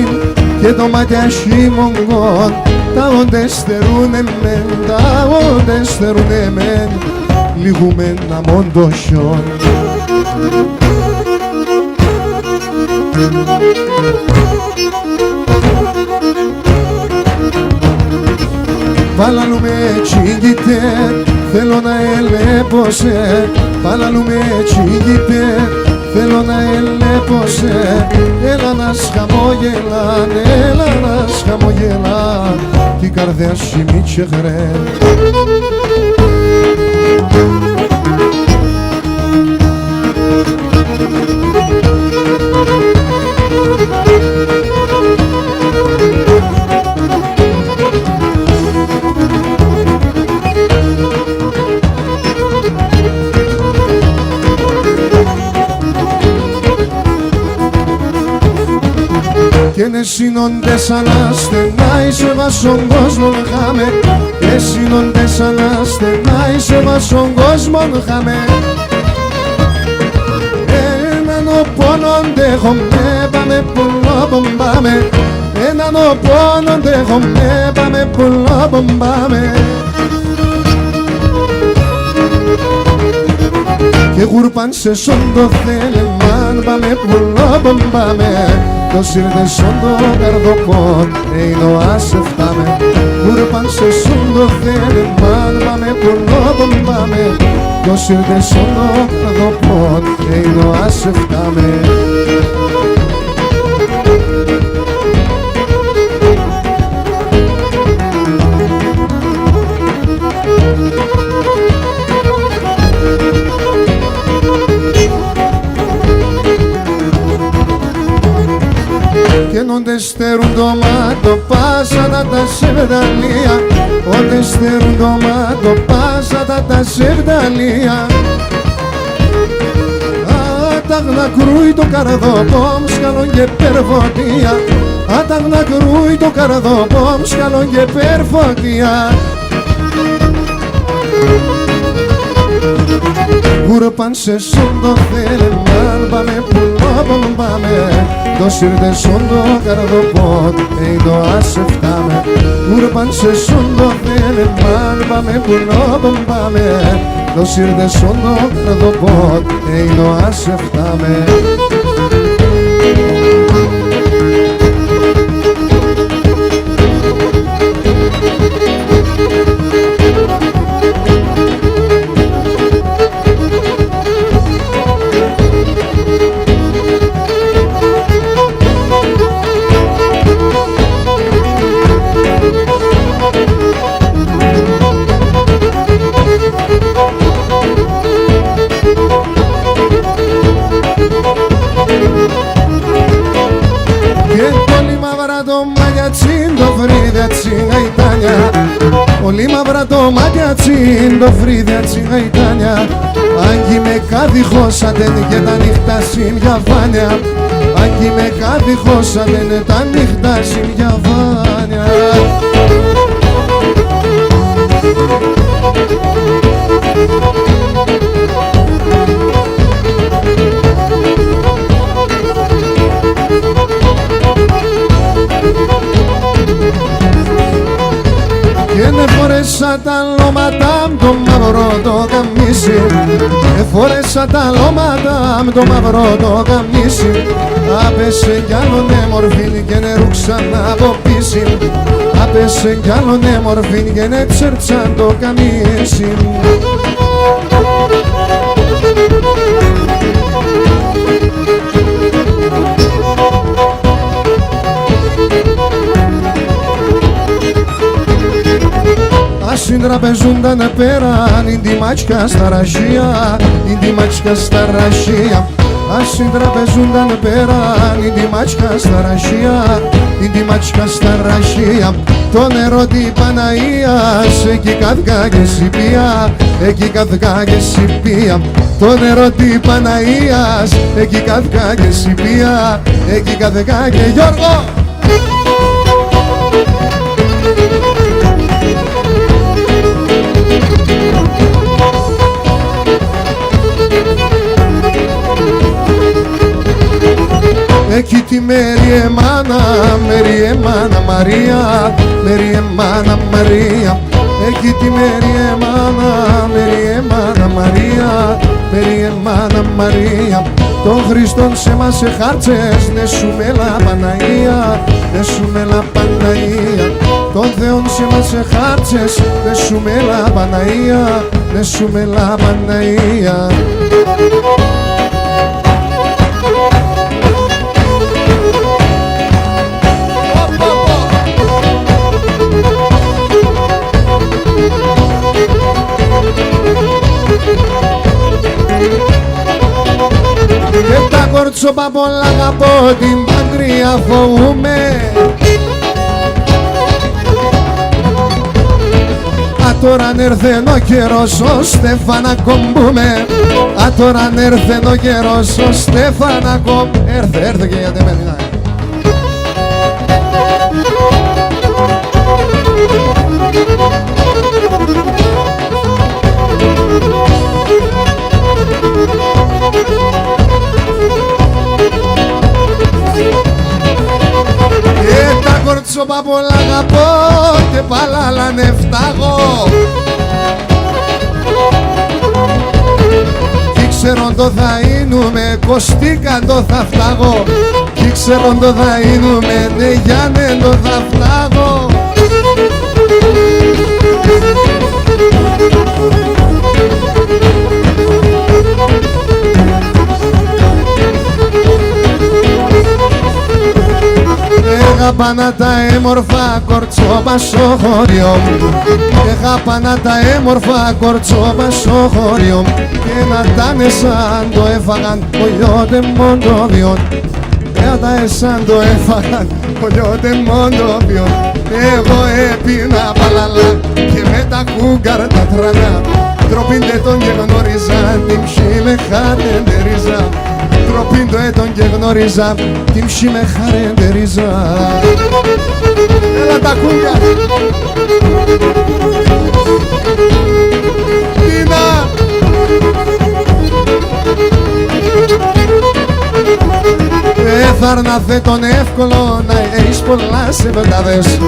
Speaker 1: και το μάτια χειμωνγόν. Τα όντες στερούνε μεν, τα όντες στερούνε μεν, λιγούμεν να μόντο χιόν. Παλαλού με τσίγητε, θέλω να ελέπωσε. Παλαλού με τσίγητε, θέλω να ελέπωσε. Έλα να σχαμόγελαν, έλα να σχαμόγελαν, την καρδιά σου μη τσεγρέ. Και είναι σύνοντες σαν ασθενά, είσαι βάσον κόσμον χάμε. Και σύνοντες σαν ασθενά, είσαι βάσον κόσμον χάμε. Έναν ο πόνον δέχομαι, πάμε πουλό πάμε. Έναν ο πόνον δέχομαι, πάμε πουλό πάμε. Και γουρπάν σε σόντο θέλεμαν, πάμε πουλό πάμε. Το σύρτε σόντο καρδοπών, εινο άσε φτάμε. Γουρπάν σε σόντο θέλεμαν, πάμε πουλό πάμε. Το σύρτε σόντο καρδοπών, εινο άσε φτάμε. Και νόντε στερούν το μάτο, πάσατα τα σεβδαλία. Όντε στερούν το μάτο, πάσατα τα σεβδαλία. Ατάγνα κρούει το καρδοπό, σκαλόν και περφωτία. Ατάγνα κρούει το καρδοπό, σκαλόν και περφωτία. Γουρπάν σε σόντο θέλεμαν, πάμε πουλό πάμε. Το σύρτε σόντο καρδοπόν, εινο άσε φτάμε. Γουρπάν σε σόντο θέλεμαν, πάμε πουλό πάμε. Το σύρτε σόντο καρδοπόν, εινο άσε φτάμε. Πολύ μαύρα το μάτια τσιν, το φρύδια τσιγαϊτάνια. Άγγι με κάδυχωσαντεν και τα νύχτα συνδιαβάνια. Άγγι με κάδυχωσαντεν τα νύχτα συνδιαβάνια. Εφόρεσα τα λώματα μ' το μαύρο το καμίσι. Εφόρεσα τα λώματα μ' το μαύρο το καμίσι. Άπεσε κι άλλον μορφήν και νερού ξανά από πίση. Άπεσε κι άλλον μορφήν και νε τσέρτσαν το καμίσι. Συντραπεζούνταν πέραν η ντιμάτσκα στα ραχεία, η ντιμάτσκα στα ραχεία. Συντραπεζούνταν πέραν η ντιμάτσκα στα ραχεία, η ντιμάτσκα στα ραχεία. Το νερό τη Παναΐας, εκεί κάθκα και σιπία, εκεί κάθκα και σιπία. Το νερό τη Παναΐας, εκεί κάθκα και σιπία, εκεί κάθκα και Γιώργο. Εκεί τη Μεριεμάνα, Μεριεμάνα Μαρία, Μεριεμάνα Μαρία. Εκεί τη Μεριεμάνα, Μεριεμάνα Μαρία, Μεριεμάνα Μαρία. Τον Χριστόν σε μας σε χάρτσες, ναι σου μέλα Παναγία, ναι σου μέλα Παναγία. Τον Θεόν σε μας σε χάρτσες, ναι σου μέλα Παναγία, ναι σου μέλα Παναγία. Και τα κορτσόπα πολλά αγαπώ, την παντρία φοβούμαι. Τώρα αν έρθεν ο καιρός ο Στέφανα κομπούμε. Τώρα αν έρθεν ο καιρός ο Στέφανα κομπούμε. Έρθε και γιατί με δυνάει. Τα κορτσόπα πολλά αγαπώ και παλάλανε φτάγω. Κι ξέρον το θα είνουμε, κοστίκαν το θα φτάγω. Κι ξέρον το θα είνουμε, ναι Γιάννε το θα φτάγω. Έχαπανα τα έμορφα κορτσόπα στο χωριό μου. Έχαπανα τα έμορφα κορτσόπα στο χωριό μου. Και να τα εσάν το έφαγαν πολιότε μοντοβιόν. Και τα εσάν το έφαγαν πολιότε μοντοβιόν. Εγώ έπινα παλαλά και με τα κούγκαρα τα τρανά. Τροπίντε τον και γνώριζα, την ψή με χαρεντερίζα. Τροπίντο έτον και γνώριζα, την ψή με χαρεντερίζα. Έλα τα κούγκα. Τίνα. Εθάρναθε τον εύκολο να έχεις πολλά σεβεντάδες.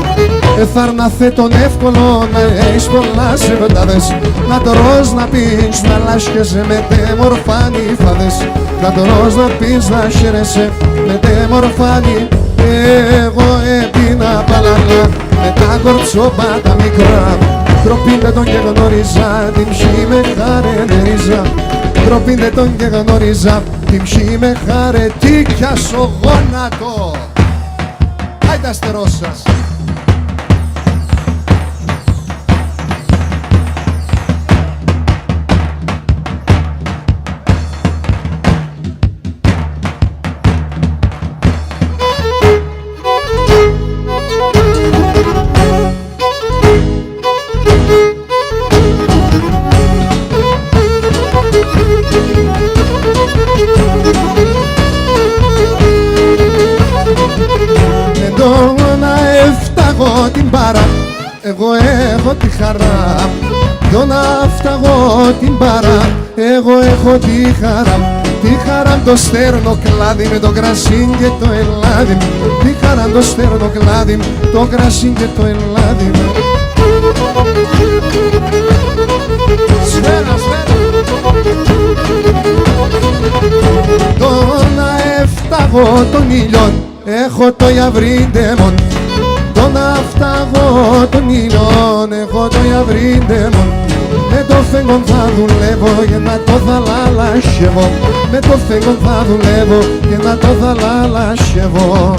Speaker 1: Εθάρναθε τον εύκολο να έχεις πολλά σεβεντάδες. Να τρως να πεις να λάσκεσαι με τε μορφάνι φάδες. Να τρως να πεις να χαίρεσαι με τε μορφάνι. Εγώ έπινα παλαλά με τα κορτσόπα τα μικρά. Τροπίντε τον και γνώριζα, την ψή με χαρεντερίζα. Τροπίντε τον και γνώριζα, την ψή με χαρετίκια στο γόνατο. Άιντε αστερός σας. Την παρά, εγώ έχω τη χαρά. Δω να φταγώ την παρά, εγώ έχω τη χαρά. Τη χαρά το στέρνο κλάδι με το κρασί και το ελάδι. Τη χαρά το στέρνο κλάδι, το κρασί και το ελάδι. Σφαίρα, σφαίρα. Τον αεφταγώ των ήλιων έχω το ιαβρίντεμον. Τον αεφταγώ των ήλιων έχω το ιαβρίντεμον. Με το φέγγον θα δουλεύω για να το θαλαλάσχευω. Με το φέγγον θα δουλεύω για να το θαλαλάσχευω.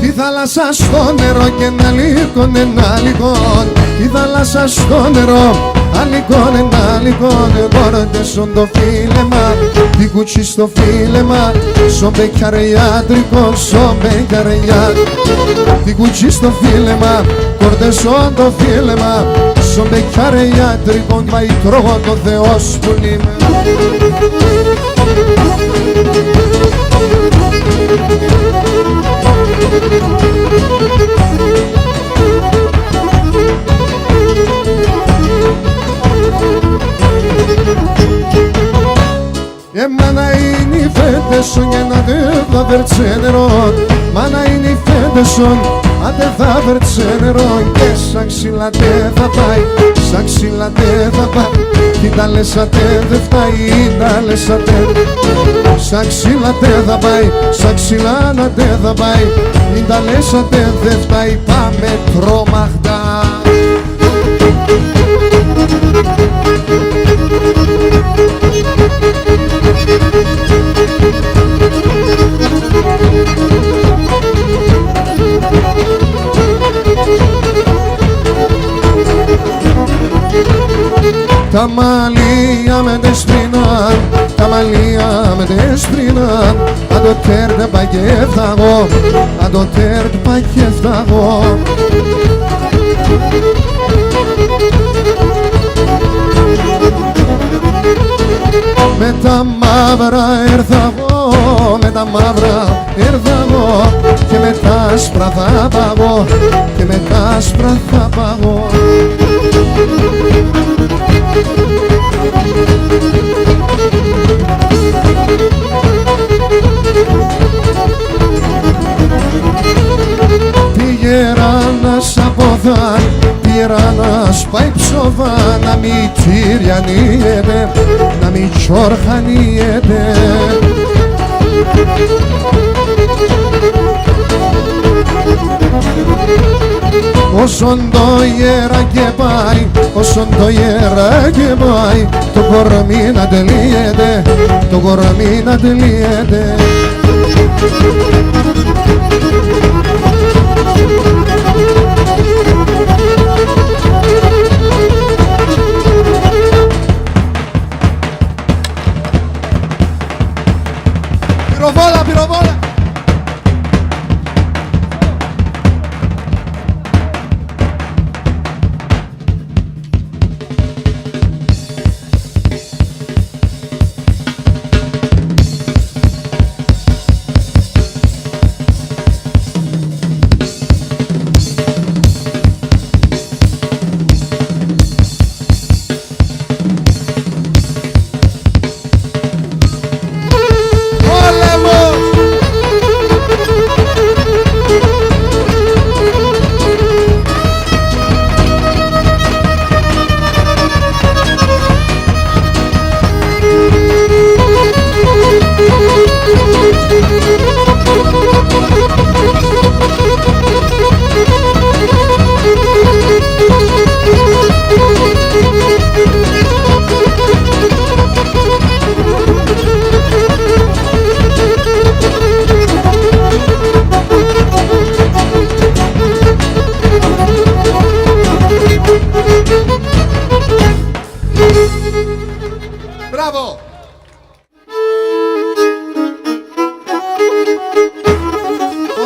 Speaker 1: Τη θάλασσα στο νερό και να λύκον, ένα λύκον. Τη θάλασσα στο νερό, αλικόν, ένα λύκον. Γόροντεσον το φίλεμα, την κουτσί στο φίλεμα. Σον μπεκαριάτρικον, σον μπεκαριάτρικον. Την κουτσί στο φίλεμα, κορδεσόν το φίλεμα. Σον μπεκαριάτρικον, πάει τρώγω το Θεός που είμαι. Μάνα είναι οι φέντες σου για να δεν θα βερτσέ νερό. Μάνα είναι οι φέντες σου αν δεν θα βερτσέ νερό. Και σαν ξυλατέ θα πάει, σαν ξυλατέ θα πάει. Κι τα λεσατέ δεν φτάει, τα λεσατέ. Σαν ξυλατέ θα πάει, σαν ξυλανατέ θα πάει. Τα λεσατέ δεν φτάει, πάμε τρομαχτά. Τα μαλλία με τεσπρινάν, τα μαλλία με τεσπρινάν. Αν το τέρτ παγεύθαγω, αν το τέρτ παγεύθαγω. Με τα μαύρα έρθα εγώ, με τα μαύρα έρθα εγώ. Και με τα άσπρα θα παγώ, και με τα άσπρα θα παγώ. Πηγαίνας από δάν, πηγαίνας πάει ψωβά. Να μη τυριανίεται, να μη τσορχανίεται. Όσον το ιεράκι πάει, όσον το ιεράκι πάει, το κορμί να τελείεται, το κορμί να τελείεται. Πυροβόλα, πυροβόλα! Μπράβο!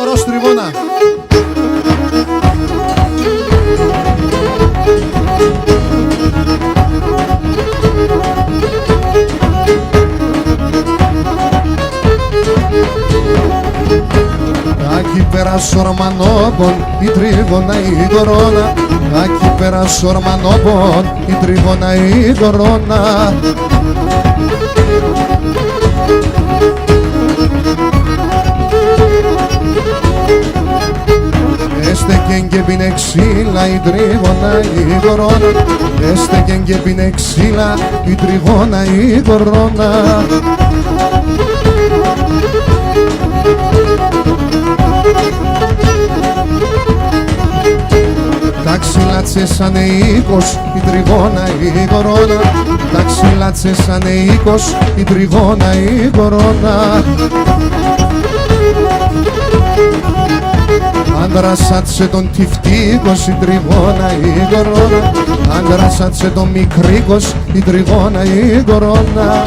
Speaker 1: Ορός τριβώνα. Εκεί πέρα σορμανόπον η τριβώνα η κορώνα. Aquí πέρα σορμανόπον η τριγώνα η κορώνα. Έστεκεν και πίνε ξύλα η τριγώνα η κορώνα. Έστεκεν και πίνε ξύλα η τριγώνα η κορώνα. Τα ξύλα τσέσανε οίκος η τριγώνα η κορώνα. Τα ξύλα τσέσανε οίκος η τριγώνα η κορώνα. Άντρασάτσε τον τυφτίκος η τριγώνα η κορώνα. Άντρασάτσε τον μικρίκος η τριγώνα η κορώνα.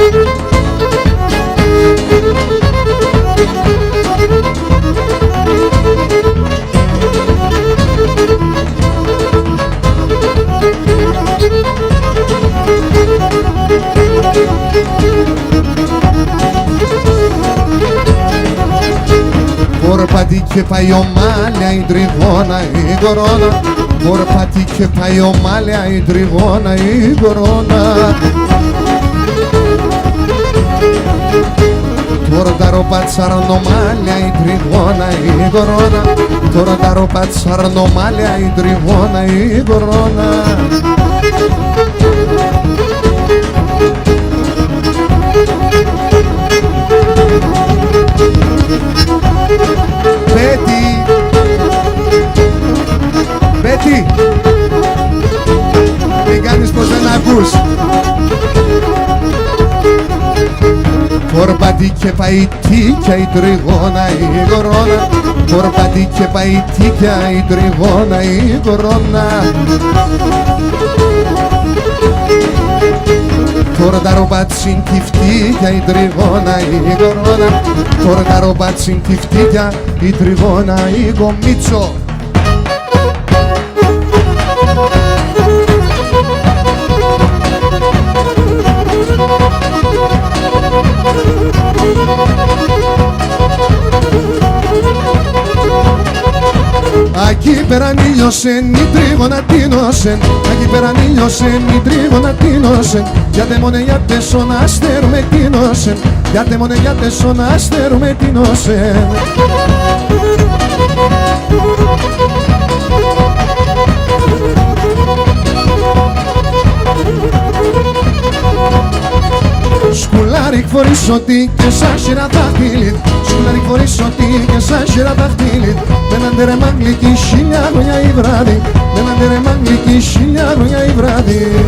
Speaker 1: Πορπατή και πάει ομάλια η τριγώνα η κορώνα. Πορπατή και πάει ομάλια η τριγώνα η κορώνα. Τώρα τα ροπατσαρνομάλια η τριγώνα η κορώνα. Τώρα τα ροπατσαρνομάλια η τριγώνα η κορώνα. Πέτη! Πέτη! Μην κάνεις πως δεν ακούς. Πορπατή και πάει τίκια η τριγώνα η κορώνα. Πορπατή και πάει τίκια η τριγώνα η κορώνα. Τώρα τα ροπάτσιν τη φτύκια η τριγώνα η κορώνα. Τώρα τα ροπάτσιν τη φτύκια η τριγώνα η κομίτσο. Ακεί πέραν ήλιωσεν η τρίγωνα τίνωσεν. Ακεί πέραν ήλιωσεν η τρίγωνα τίνωσεν. Γιατί μόνο γιατί σον αστέρου με τίνωσεν. Γιατί μόνο γιατί σον αστέρου με τίνωσεν. Σκουλάρικ φορείς ότι και σαν σειρά δάχτυλιτ. Σκουλάρικ φορείς ότι και σαν σειρά δάχτυλιτ. Δεν αντερεμά γλυκή χίλια χρόνια η βράδυ. Δεν αντερεμά γλυκή χίλια χρόνια η βράδυ.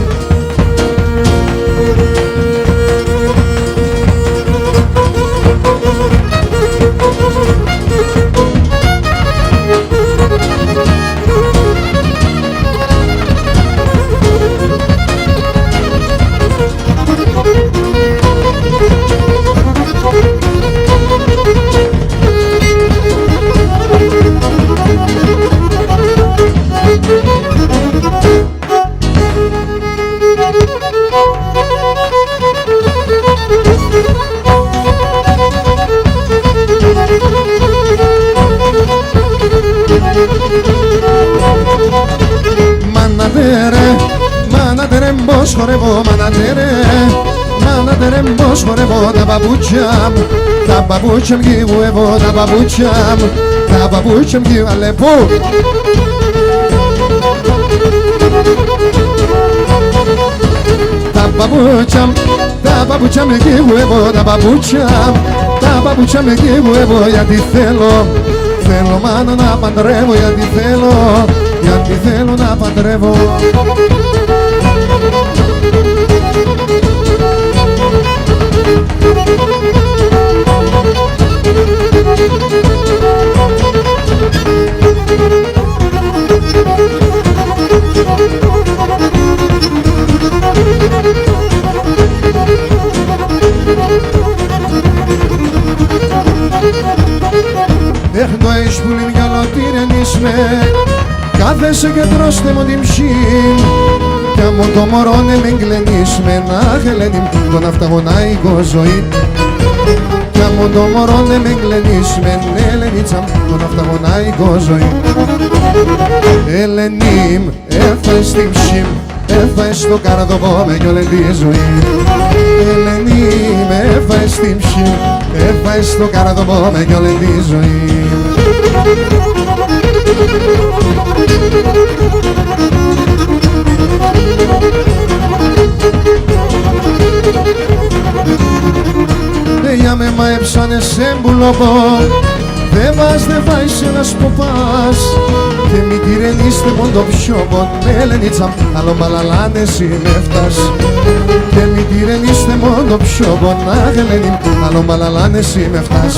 Speaker 1: Μάνατερε μπος χορεύω, μάνατερε μπος χορεύω τα παπούτσια μου. Τα παπούτσια μου κυβουεύω, τα παπούτσια μου. Τα παπούτσια μου κυβαλε πού. Τα παπούτσια μου κυβουεύω, τα παπούτσια μου. Τα παπούτσια μου κυβουεύω γιατί θέλω. Θέλω μάνα να παντρεύω γιατί θέλω. Γιατί θέλω να παντρεύω. Έχω έχεις που λέει μυαλό τυρενείς με. Κάθεσαι και τρώστε μου την ψήν. Κι άμα το μωρό ναι με εγκλενείς με. Να χελένει τον αυταγωνάικο ζωή. Κι άμα το μωρό δεν με γλενείς με Ελενίτσα τον αυταγωναϊκό ζωή. Ελενίμ, έφαγες την ψήμ, έφαγες το καρδοβό με κι όλη τη ζωή. Ελενίμ, έφαγες την ψήμ, έφαγες το καρδοβό με κι όλη τη ζωή. Για με μαέψανε σε μπουλοπό, δε βάζ, δε βάζεις ένας ποπάς. Και μη τυρενίστε μόνο το πιο πον, Ελενίτσα, άλλο μπαλαλάνε εσύ με φτάς. Και μη τυρενίστε μόνο το πιο πον, αχ Ελενίμ, άλλο μπαλαλάνε εσύ με φτάς.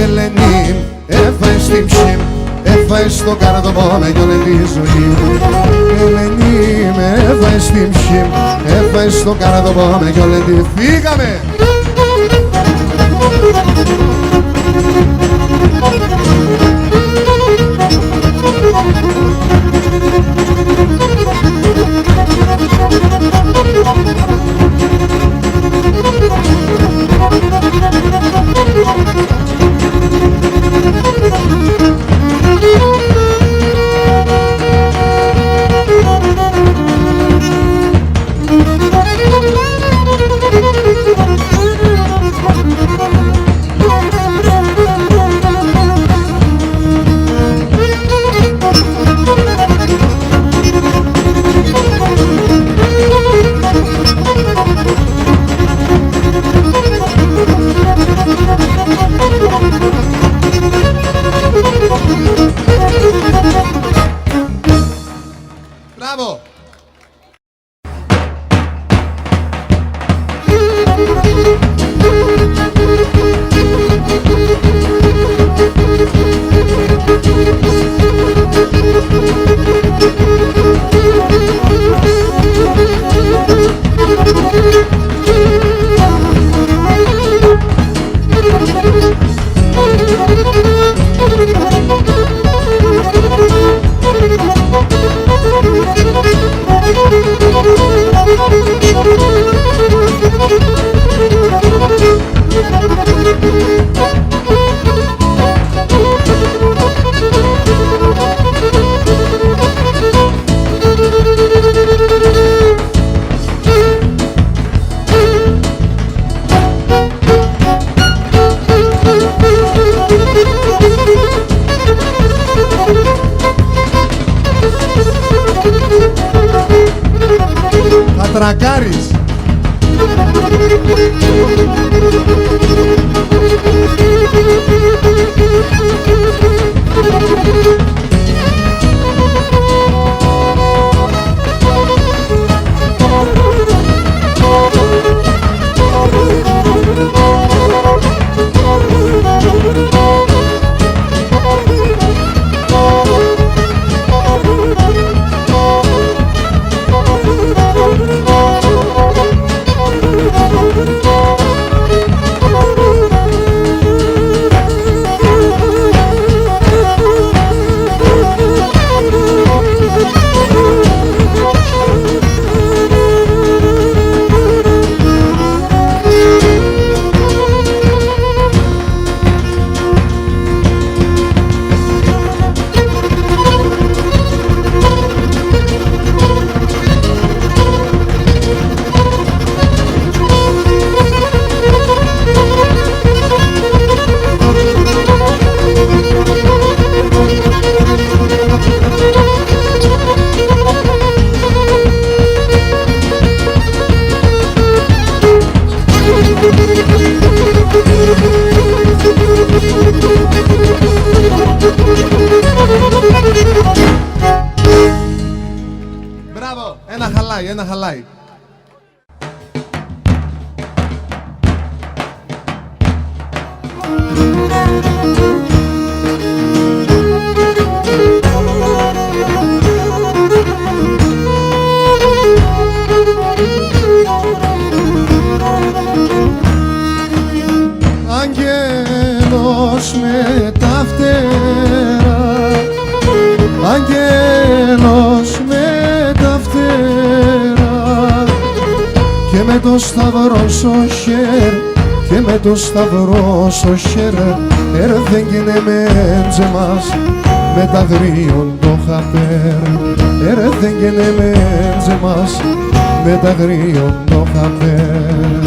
Speaker 1: Ελενίμ, έφαγες την ψήμ, έφαγες το καρδοβό με κι όλη τη ζωή. Ελενίμ, έφαγες την ψήμ, έφαγες το καρδοβό με κι όλη τη... Φύγαμε! Μπράβο! Θα τρακάρεις. Μπράβο, ένα χαλάει. Άγγελος με τα φτερά, άγγελος με τα φτερά, και με το σταυρό στο χέρι και με το σταυρό στο χέρι έρθεν και ναι μέντζε μας με τα γρίον το χαπέρ έρθεν και ναι μέντζε μας με τα γρίον το χαπέρ.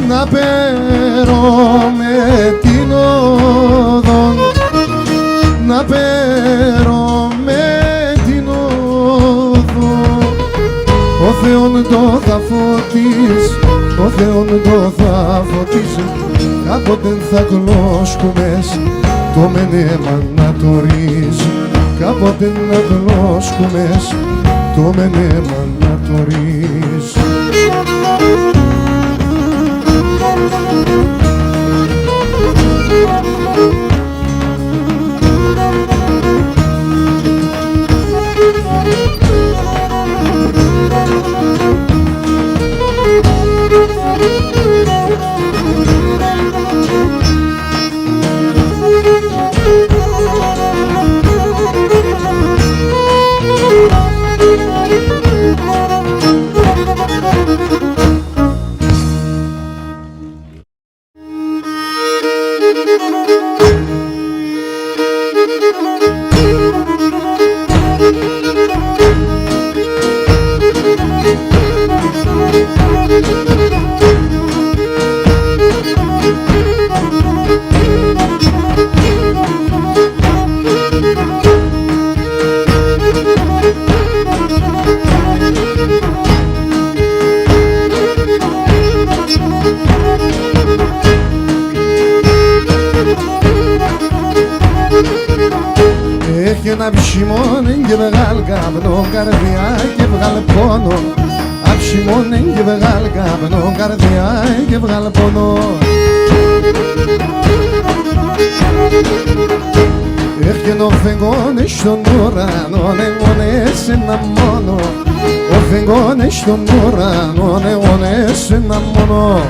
Speaker 1: Να πέρω με την οδόν, να πέρω με την οδόν. Ο Θεόν το θα φωτίσει, ο Θεόν το θα φωτίσει. Κάποτε θα κλώσκουμες το μενέμα να το ρίζει. Κάποτε να κλώσκουμες το μενέμα να το ρίζει. Έχει ένα ψημόνι και βγάλει καπνό καρδιά και βγάλει πόνο. Αψημόνι και βγάλει καπνό καρδιά και βγάλει πόνο. Έχει ένα φεγγόνι στον ουρανό, εγώνες ένα μόνο. Ο φεγγόνι στον ουρανό, εγώνες ένα μόνο.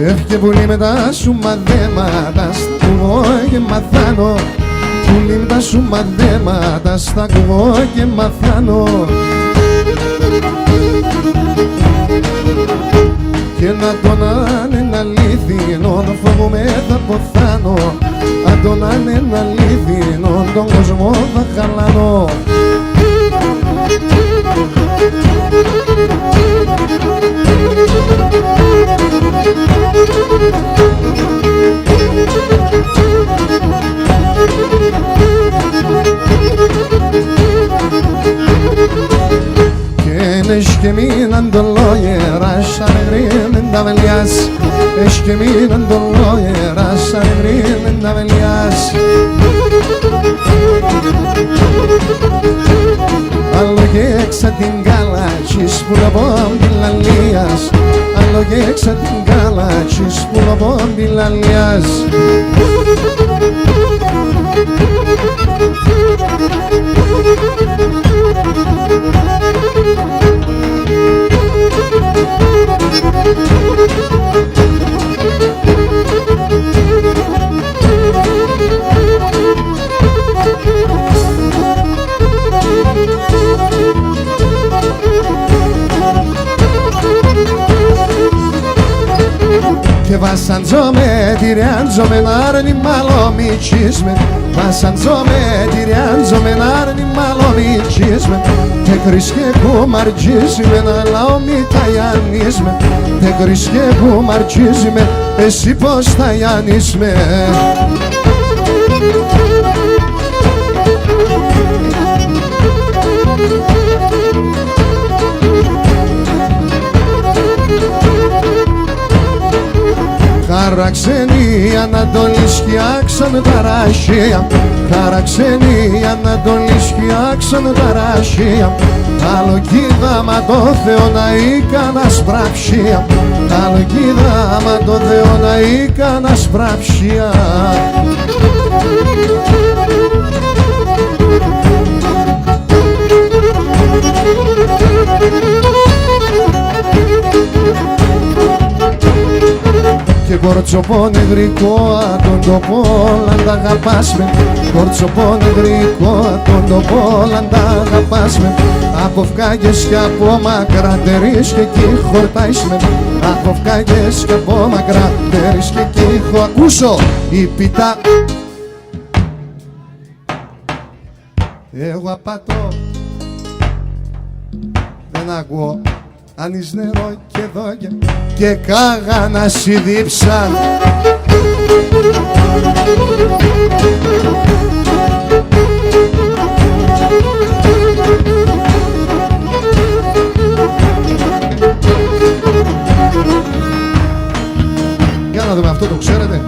Speaker 1: Έφυγε πουλί με τα σου μαδέματα, στα κουβώ και μαθάνω. Πουλί με τα σου μαδέματα, στα κουβώ και μαθάνω. Και να τον άνε αλήθινο, το φοβούμαι θα ποθάνω. Αν τον άνε αλήθινο, τον κόσμο θα χαλανώ. Και μείναν το λόγερα σαν ευρύμεν τα βελιάς. Έχει και μείναν το λόγερα σαν ευρύμεν τα βελιάς. Άλλο και έξα την κάλατσις που λαβών πιλαλίας. Άλλο και έξα την κάλατσις που λαβών πιλαλίας. Και βασαντζόμαι, τυριάντζομαι, νάρνη μαλομιτσίσμε. Βασαντζόμαι, τυριάντζομαι, νάρνη μαλομιτσίσμε. Τε κρισκέ που μαρτζίζουμε, να λαόμι τα ιανίσμε. Τε κρισκέ που μαρτζίζουμε, εσύ πως τα ιανίσμε. Χαραξένη η Ανατολή σκιάξαν τα ρashia. Χαραξένη η Ανατολή σκιάξαν τα ρashia. Τα λογίδα μα το Θεό να έκανα σπραψία, τα λογίδα μα το Θεό να έκανα σπραψία. Και κορτσοπό νευρικό τον τοπόλαν τα αγαπάς με, κορτσοπό νευρικό τον τοπόλαν τα αγαπάς με. Από φκάγες και από μακρά τερείς και εκεί χορτάεις με, από φκάγες και από μακρά τερείς και εκεί ακούσω η πιτά. Εγώ απατώ, δεν ακούω. Αν εις νερό και δόγια και κάγανα σιδίψαν. Για να δούμε, αυτό το ξέρετε?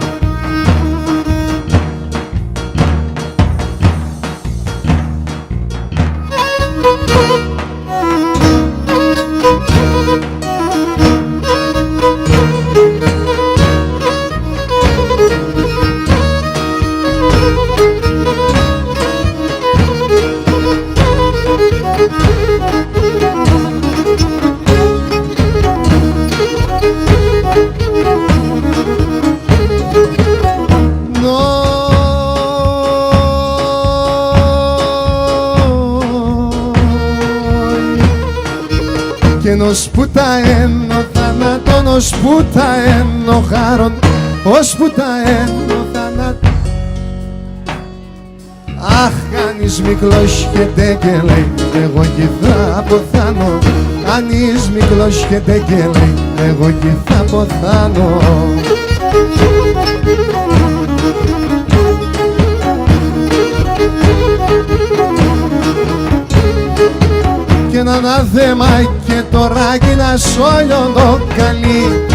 Speaker 1: Και νος που τα ένω θάνατον, ως που τα ένω χάρον, ως που τα ένω θάνατον. Αχ, κανείς μικρός και τέκελε, εγώ κι θα αποθάνω. Κανείς μικρός και τέκελε, εγώ κι θα αποθάνω. Και ένα ανάθεμα και το ράκι να σ' όλο το καλεί.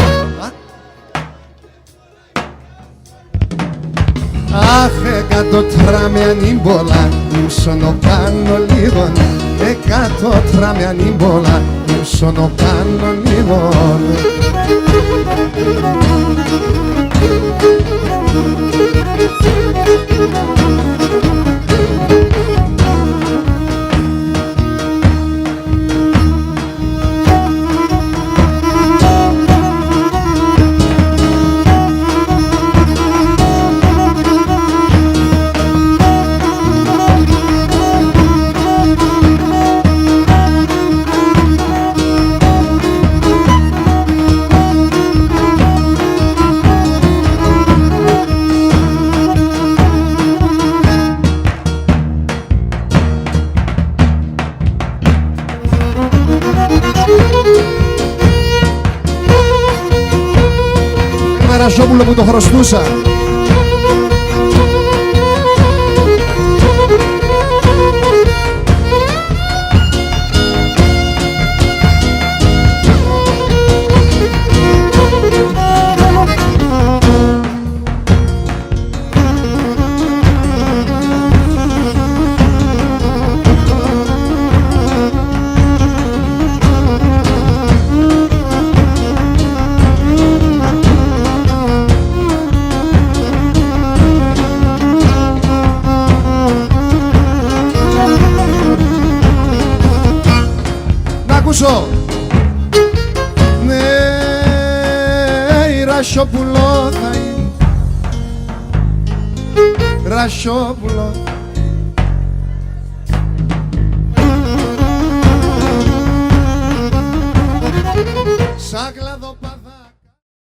Speaker 1: Αχ, 100 τράμια ανήμπολα, ήμσονο κάνω λίγον. 100 τράμια ανήμπολα, ήμσονο κάνω λίγον. Ρασόπουλο που το χρωστούσα. Ναι, η Ρασόπουλο θα είναι, Ρασόπουλο